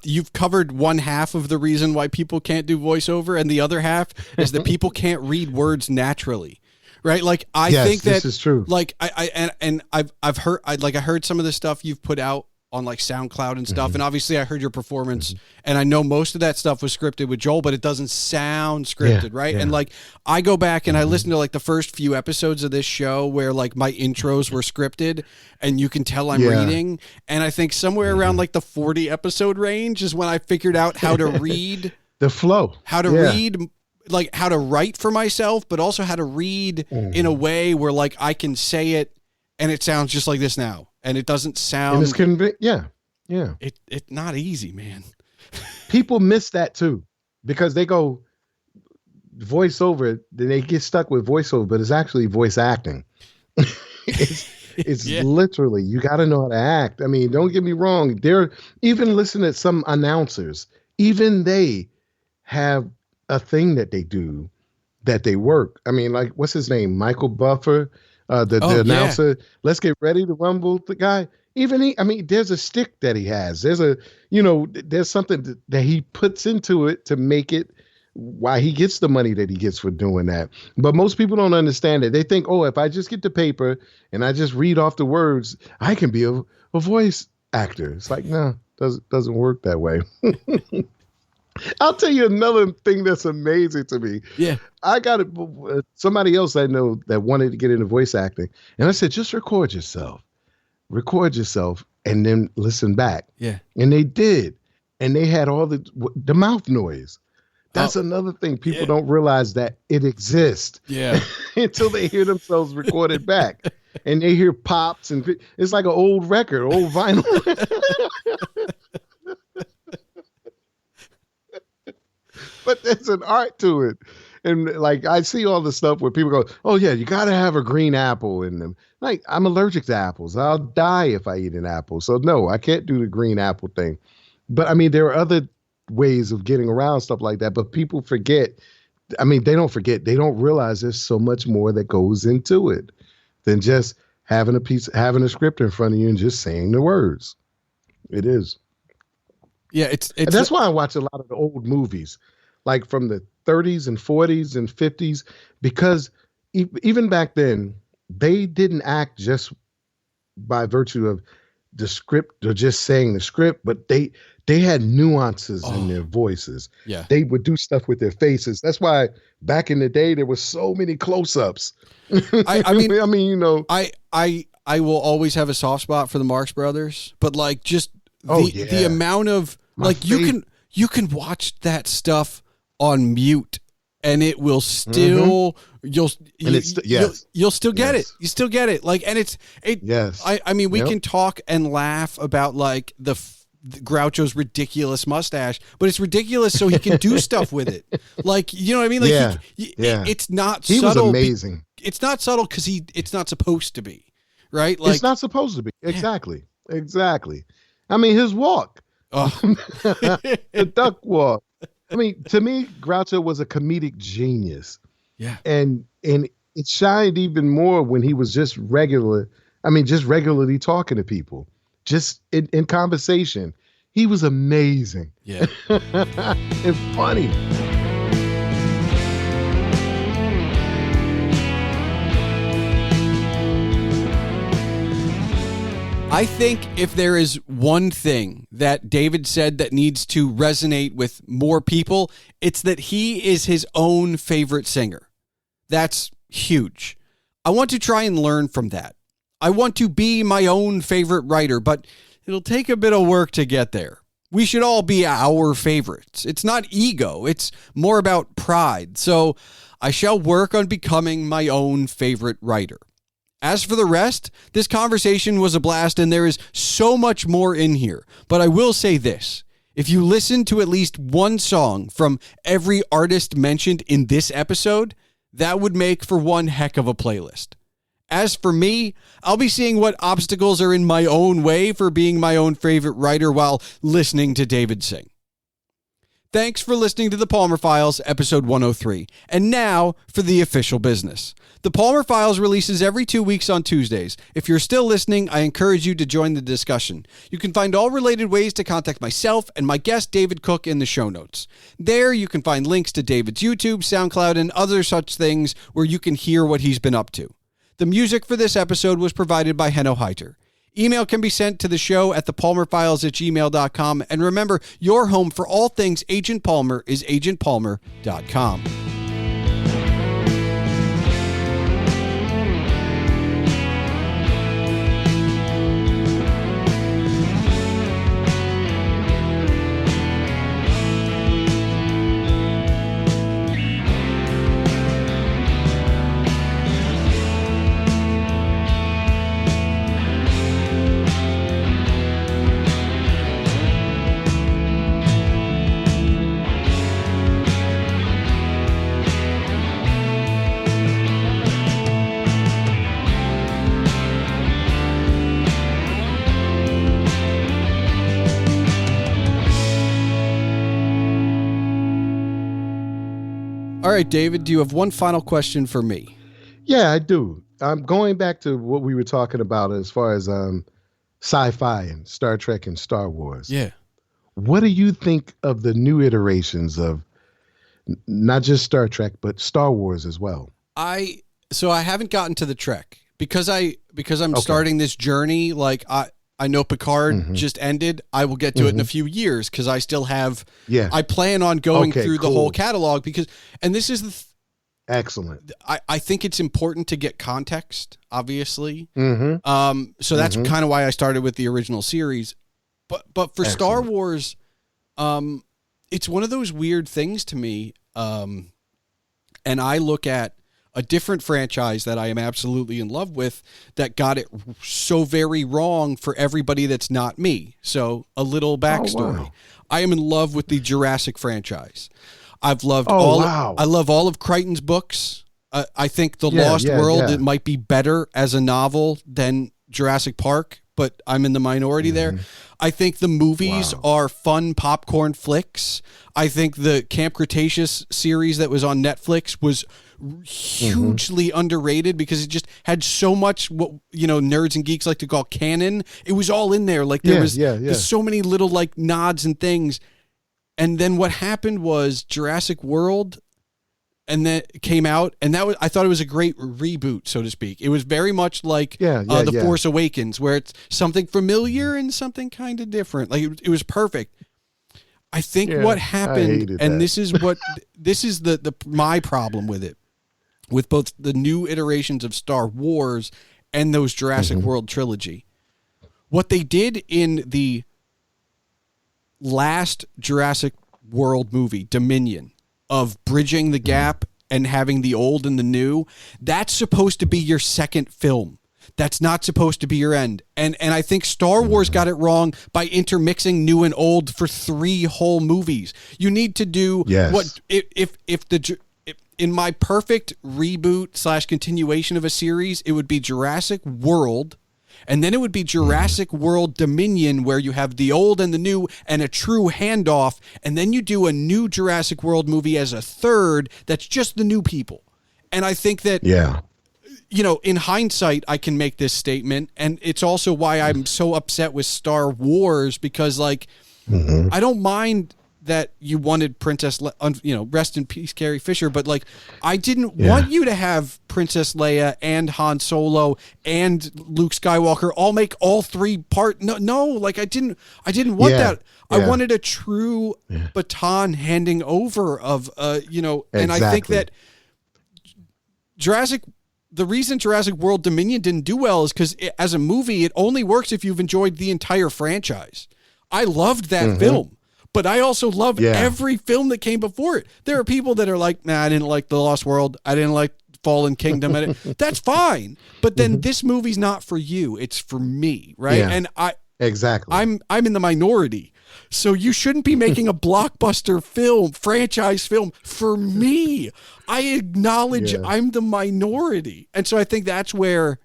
you've covered one half of the reason why people can't do voiceover, and the other half is that people can't read words naturally, right? Like I think that this is true. Like I've heard some of the stuff you've put out on like SoundCloud and stuff. And obviously I heard your performance and I know most of that stuff was scripted with Joel, but it doesn't sound scripted. Right. Yeah. And like, I go back and I listen to like the first few episodes of this show where like my intros were scripted and you can tell I'm reading. And I think somewhere around like the 40 episode range is when I figured out how to read the flow, how to read, like how to write for myself, but also how to read in a way where like I can say it and it sounds just like this now. And it doesn't sound. And it's It's not easy, man. People miss that too, because they go voiceover, then they get stuck with voiceover, but it's actually voice acting. It's literally, you got to know how to act. I mean, don't get me wrong. They're even listen to some announcers, even they have a thing that they do that they work. I mean, like, what's his name? Michael Buffer. The announcer, let's get ready to rumble. The guy, there's a stick that he has. There's something that he puts into it to make it why he gets the money that he gets for doing that. But most people don't understand it. They think, oh, if I just get the paper and I just read off the words, I can be a voice actor. It's like, no, doesn't work that way. I'll tell you another thing that's amazing to me. Yeah. I got somebody else I know that wanted to get into voice acting. And I said, just record yourself, and then listen back. Yeah. And they did. And they had all the mouth noise. That's another thing. People don't realize that it exists. Yeah. Until they hear themselves recorded back. And they hear pops and it's like an old record, old vinyl. But there's an art to it. And like, I see all the stuff where people go, oh yeah, you got to have a green apple in them. Like, I'm allergic to apples. I'll die if I eat an apple. So no, I can't do the green apple thing. But I mean, there are other ways of getting around stuff like that, but people forget. I mean, they don't forget. They don't realize there's so much more that goes into it than just having a script in front of you and just saying the words. It is. Yeah. It's that's why I watch a lot of the old movies. Like from the 30s and 40s and 50s, because even back then, they didn't act just by virtue of the script or just saying the script, but they had nuances in their voices. Yeah. They would do stuff with their faces. That's why back in the day, there were so many close-ups. I will always have a soft spot for the Marx Brothers, but like just the amount of you can watch that stuff on mute and it will still you'll still get it. You still get it. Like, and it's Yes. I mean, we can talk and laugh about like the Groucho's ridiculous mustache, but it's ridiculous so he can do stuff with it. Like, you know what I mean? Like, it's not he subtle. Was amazing. It's not subtle because it's not supposed to be, right? Like, it's not supposed to be. Exactly. I mean, his walk, the duck walk. I mean, to me, Groucho was a comedic genius. Yeah. And it shined even more when he was just regularly talking to people, just in conversation. He was amazing. Yeah. And funny. I think if there is one thing that David said that needs to resonate with more people, it's that he is his own favorite singer. That's huge. I want to try and learn from that. I want to be my own favorite writer, but it'll take a bit of work to get there. We should all be our favorites. It's not ego. It's more about pride. So I shall work on becoming my own favorite writer. As for the rest, this conversation was a blast and there is so much more in here. But I will say this. If you listen to at least one song from every artist mentioned in this episode, that would make for one heck of a playlist. As for me, I'll be seeing what obstacles are in my own way for being my own favorite writer while listening to David sing. Thanks for listening to The Palmer Files, episode 103. And now for the official business. The Palmer Files releases every 2 weeks on Tuesdays. If you're still listening, I encourage you to join the discussion. You can find all related ways to contact myself and my guest, David Cook, in the show notes. There, you can find links to David's YouTube, Soundcloud, and other such things where you can hear what he's been up to. The music for this episode was provided by Henno Heiter. Email can be sent to the show at thepalmerfiles@gmail.com. And remember, your home for all things Agent Palmer is agentpalmer.com. All right, David, do you have one final question for me? Yeah, I do. I'm going back to what we were talking about as far as sci-fi and Star Trek and Star Wars. Yeah. What do you think of the new iterations of not just Star Trek, but Star Wars as well? So I haven't gotten to the Trek because I'm starting this journey. Like I know Picard just ended. I will get to it in a few years because I still have. Yeah. I plan on going through the whole catalog and this is excellent. I think it's important to get context, obviously. So that's kind of why I started with the original series. But for Star Wars, it's one of those weird things to me. And I look at a different franchise that I am absolutely in love with that got it so very wrong for everybody that's not me. So a little backstory. Oh, wow. I am in love with the Jurassic franchise. I've loved I love all of Crichton's books. I think The Lost World, it might be better as a novel than Jurassic Park, but I'm in the minority there. I think the movies are fun popcorn flicks. I think the Camp Cretaceous series that was on Netflix was hugely underrated because it just had so much what nerds and geeks like to call canon. It was all in there. Like there's so many little like nods and things. And then what happened was Jurassic World, and then it came out, and I thought it was a great reboot, so to speak. It was very much like The Force Awakens, where it's something familiar and something kind of different. Like it was perfect. I think what happened, and this is my problem with it, with both the new iterations of Star Wars and those Jurassic World trilogy. What they did in the last Jurassic World movie, Dominion, of bridging the gap and having the old and the new, that's supposed to be your second film. That's not supposed to be your end. And I think Star Wars got it wrong by intermixing new and old for 3 whole movies. You need to do what if in my perfect reboot / continuation of a series, it would be Jurassic World, and then it would be Jurassic World Dominion, where you have the old and the new and a true handoff, and then you do a new Jurassic World movie as a third that's just the new people. And I think that you know, in hindsight, I can make this statement, and it's also why I'm so upset with Star Wars, because, like, I don't mind that you wanted rest in peace, Carrie Fisher, but, like, I didn't want you to have Princess Leia and Han Solo and Luke Skywalker all make all 3 part. No, like, I didn't want that. I wanted a true baton handing over of, and I think that the reason Jurassic World Dominion didn't do well is because as a movie, it only works if you've enjoyed the entire franchise. I loved that film, but I also love every film that came before it. There are people that are like, nah, I didn't like The Lost World. I didn't like Fallen Kingdom. That's fine. But then this movie's not for you. It's for me, right? Yeah, and exactly. I'm in the minority. So you shouldn't be making a blockbuster franchise film for me. I acknowledge I'm the minority. And so I think that's where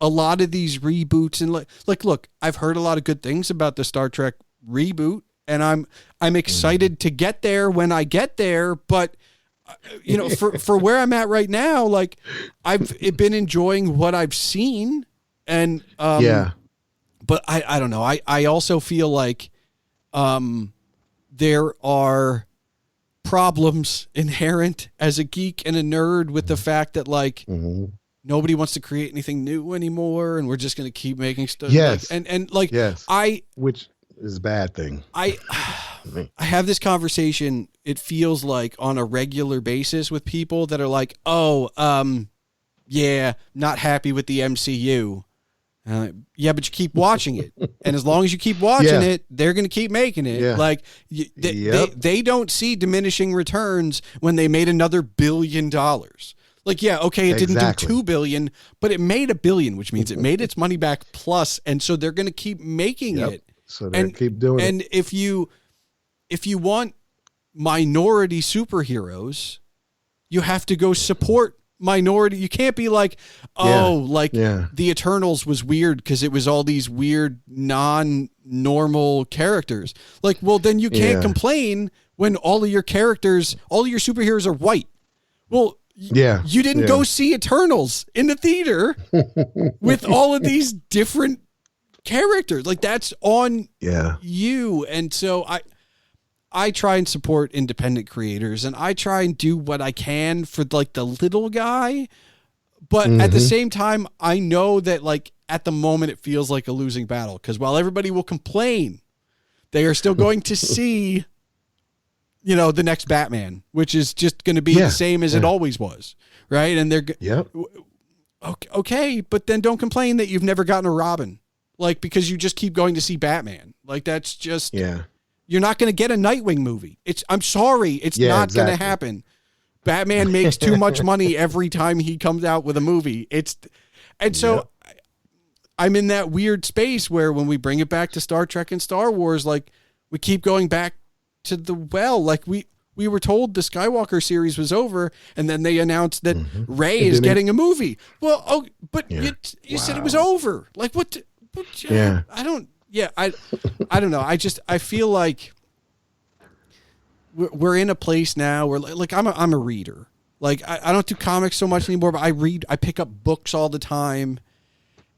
a lot of these reboots and like, look, I've heard a lot of good things about the Star Trek reboot, and I'm excited to get there when I get there. But for where I'm at right now, like I've been enjoying what I've seen, and but I don't know. I also feel like there are problems inherent as a geek and a nerd with the fact that, like, nobody wants to create anything new anymore, and we're just going to keep making stuff. Yes. Which is a bad thing. I have this conversation, it feels like, on a regular basis with people that are like, not happy with the MCU. Yeah, but you keep watching it, and as long as you keep watching it, they're going to keep making it. Yeah. Like they don't see diminishing returns when they made another $1 billion. Like, it didn't do $2 billion, but it made $1 billion, which means it made its money back plus, and so they're going to keep making it. So they keep doing it. And if you want minority superheroes, you have to go support minority. You can't be like, the Eternals was weird because it was all these weird non-normal characters. Like, well, then you can't complain when all of your superheroes are white. Well, you didn't go see Eternals in the theater with all of these different characters. Like, that's on you. And so I try and support independent creators, and I try and do what I can for, like, the little guy. But at the same time, I know that, like, at the moment it feels like a losing battle, because while everybody will complain, they are still going to see, the next Batman, which is just going to be the same as it always was. Right. And they're okay. But then don't complain that you've never gotten a Robin, like, because you just keep going to see Batman. Like, that's just, you're not going to get a Nightwing movie. I'm sorry. It's not going to happen. Batman makes too much money every time he comes out with a movie. So I'm in that weird space where when we bring it back to Star Trek and Star Wars, like, we keep going back to the like we were told the Skywalker series was over, and then they announced that Rey is getting a movie. Well, you said it was over. Like, what? I don't know. I feel like we're in a place now where, like, I'm a reader. Like, I don't do comics so much anymore, but I pick up books all the time.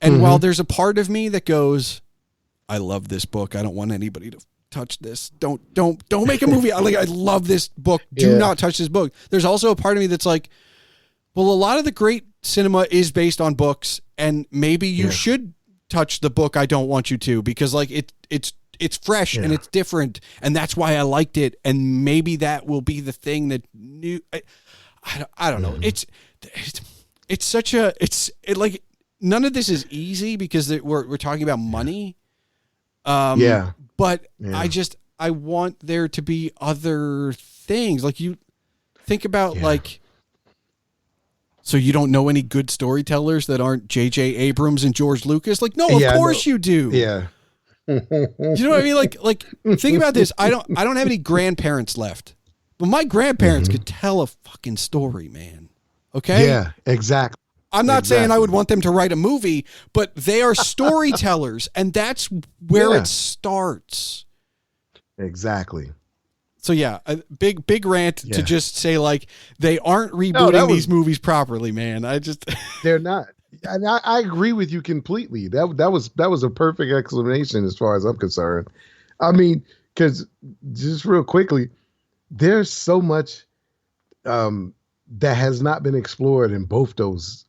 And while there's a part of me that goes, I love this book, I don't want anybody to touch this. Don't make a movie. I love this book. Do not touch this book. There's also a part of me that's like, well, a lot of the great cinema is based on books, and maybe you should touch the book I don't want you to, because, like, it's fresh and it's different, and that's why I liked it, and maybe that will be the thing that new. I don't know. It's like, none of this is easy because we're talking about money. But I want there to be other things. Like you think about like, so you don't know any good storytellers that aren't J.J. Abrams and George Lucas? Like, no, of course you do. Yeah. You know what I mean? Like think about this. I don't have any grandparents left, but my grandparents could tell a fucking story, man. Okay. Yeah, exactly. I'm not saying I would want them to write a movie, but they are storytellers, and that's where it starts. Exactly. So yeah, a big rant to just say like they aren't rebooting these movies properly, man. They're not. And I agree with you completely. That was a perfect explanation as far as I'm concerned. I mean, because just real quickly, there's so much that has not been explored in both those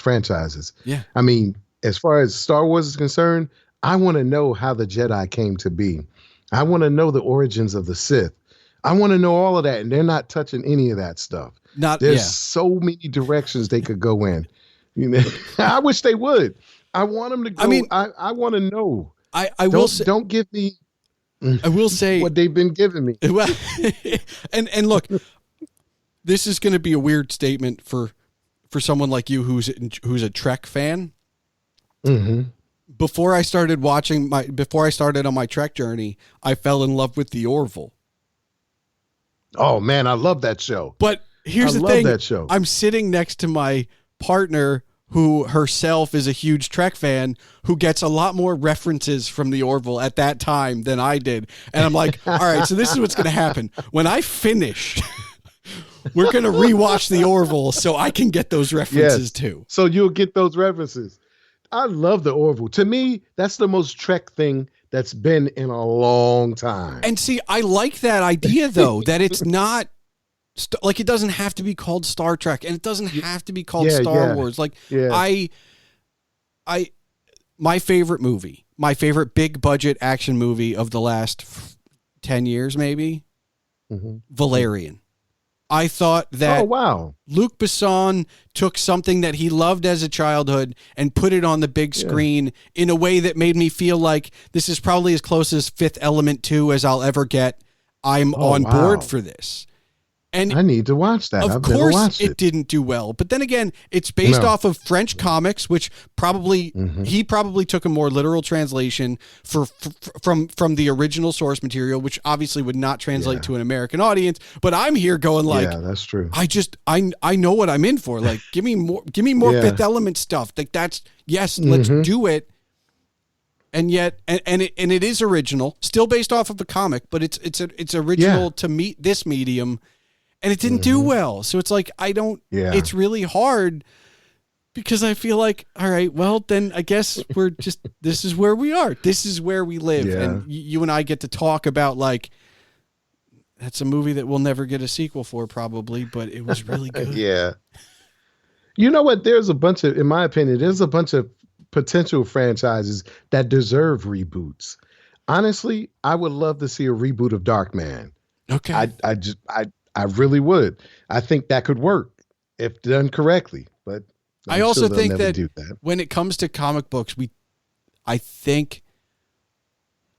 franchises. Yeah. I mean, as far as Star Wars is concerned, I want to know how the Jedi came to be. I want to know the origins of the Sith. I want to know all of that, and they're not touching any of that stuff. There's so many directions they could go in. You know, I wish they would. I want them to go. I mean, I want to know. Don't give me. I will say what they've been giving me. Well, and look, this is going to be a weird statement for someone like you who's a Trek fan. Mm-hmm. Before I started on my Trek journey, I fell in love with the Orville. Oh man, I love that show. But here's the thing: that show. I'm sitting next to my partner, who herself is a huge Trek fan, who gets a lot more references from the Orville at that time than I did, and I'm like, all right, so this is what's going to happen when I finish. We're going to rewatch the Orville so I can get those references too. So you'll get those references. I love the Orville. To me, that's the most Trek thing that's been in a long time. And see, I like that idea though, that it's not like it doesn't have to be called Star Trek, and it doesn't have to be called Star Wars. Like my favorite movie, my favorite big budget action movie of the last 10 years, maybe, Valerian. I thought that Luc Besson took something that he loved as a childhood and put it on the big screen in a way that made me feel like this is probably as close as Fifth Element 2 as I'll ever get. I'm on board for this. And I need to watch that. Of course it didn't do well. But then again, it's based off of French comics, which probably he probably took a more literal translation from the original source material, which obviously would not translate to an American audience. But I'm here going like, yeah, that's true. I know what I'm in for. Like, give me more Fifth Element stuff. Like let's do it. And yet, and it is original, still based off of a comic, but it's original to meet this medium. And it didn't do well. So it's like, it's really hard because I feel like, all right, well, then I guess this is where we are. This is where we live. Yeah. And you and I get to talk about like, that's a movie that we'll never get a sequel for probably, but it was really good. Yeah. You know what? In my opinion, there's a bunch of potential franchises that deserve reboots. Honestly, I would love to see a reboot of Darkman. Okay. I really would. I think that could work if done correctly. But I also think that when it comes to comic books, I think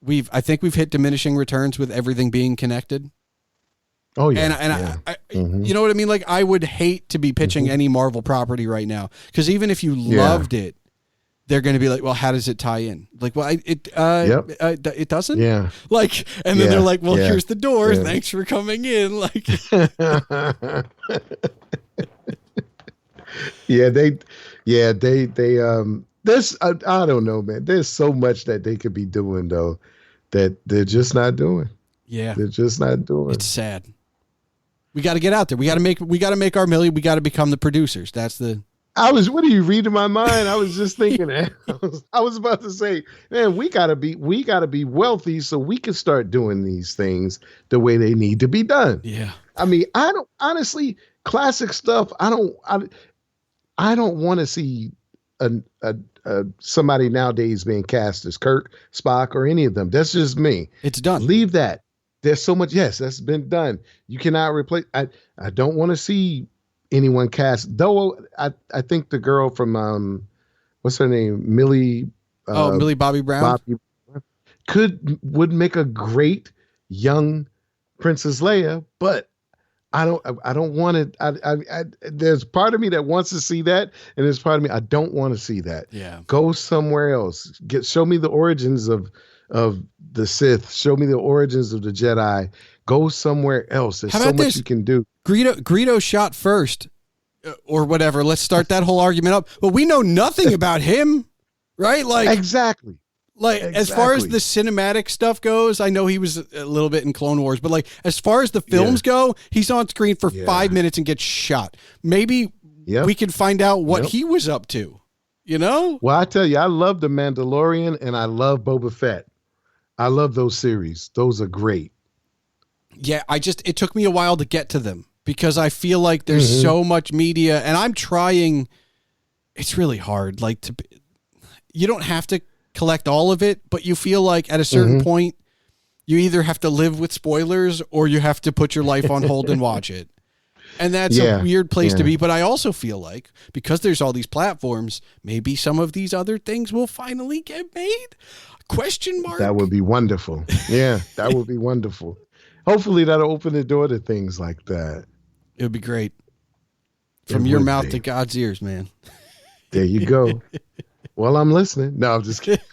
we've hit diminishing returns with everything being connected. Oh yeah, and I you know what I mean? Like I would hate to be pitching any Marvel property right now because even if you loved it, they're going to be like, well, how does it tie in? Like, well, it doesn't. Yeah. Like, and then they're like, well, here's the door. Yeah. Thanks for coming in. Like, there's, I don't know, man. There's so much that they could be doing though, that they're just not doing. Yeah. They're just not doing. It's sad. We got to get out there. We got to make our million. We got to become the producers. What are you reading my mind? I was just thinking that. I was about to say, man, we gotta be wealthy so we can start doing these things the way they need to be done. Yeah. I mean, I don't honestly classic stuff. I don't want to see somebody nowadays being cast as Kirk, Spock, or any of them. That's just me. It's done. Leave that. There's so much. Yes, that's been done. You cannot replace. I don't want to see anyone cast, though. I think the girl from what's her name, Millie Millie Bobby Brown would make a great young Princess Leia, but I don't want to. There's part of me that wants to see that, and there's part of me I don't want to see that. Yeah. Go somewhere else. Show me the origins of the Sith. Show me the origins of the Jedi. Go somewhere else. There's so much you can do. Greedo shot first, or whatever. Let's start that whole argument up. But we know nothing about him, right? Like exactly. As far as the cinematic stuff goes, I know he was a little bit in Clone Wars, but like as far as the films go, he's on screen for 5 minutes and gets shot. Maybe we can find out what he was up to, you know? Well, I tell you, I love The Mandalorian and I love Boba Fett. I love those series. Those are great. Yeah, it took me a while to get to them because I feel like there's so much media and I'm trying. It's really hard. Like you don't have to collect all of it, but you feel like at a certain point you either have to live with spoilers or you have to put your life on hold and watch it. And that's a weird place to be. But I also feel like because there's all these platforms, maybe some of these other things will finally get made. Question mark. That would be wonderful. Yeah, that would be wonderful. Hopefully that'll open the door to things like that. It would be great. From your mouth to God's ears, man. There you go. Well, I'm listening. No, I'm just kidding.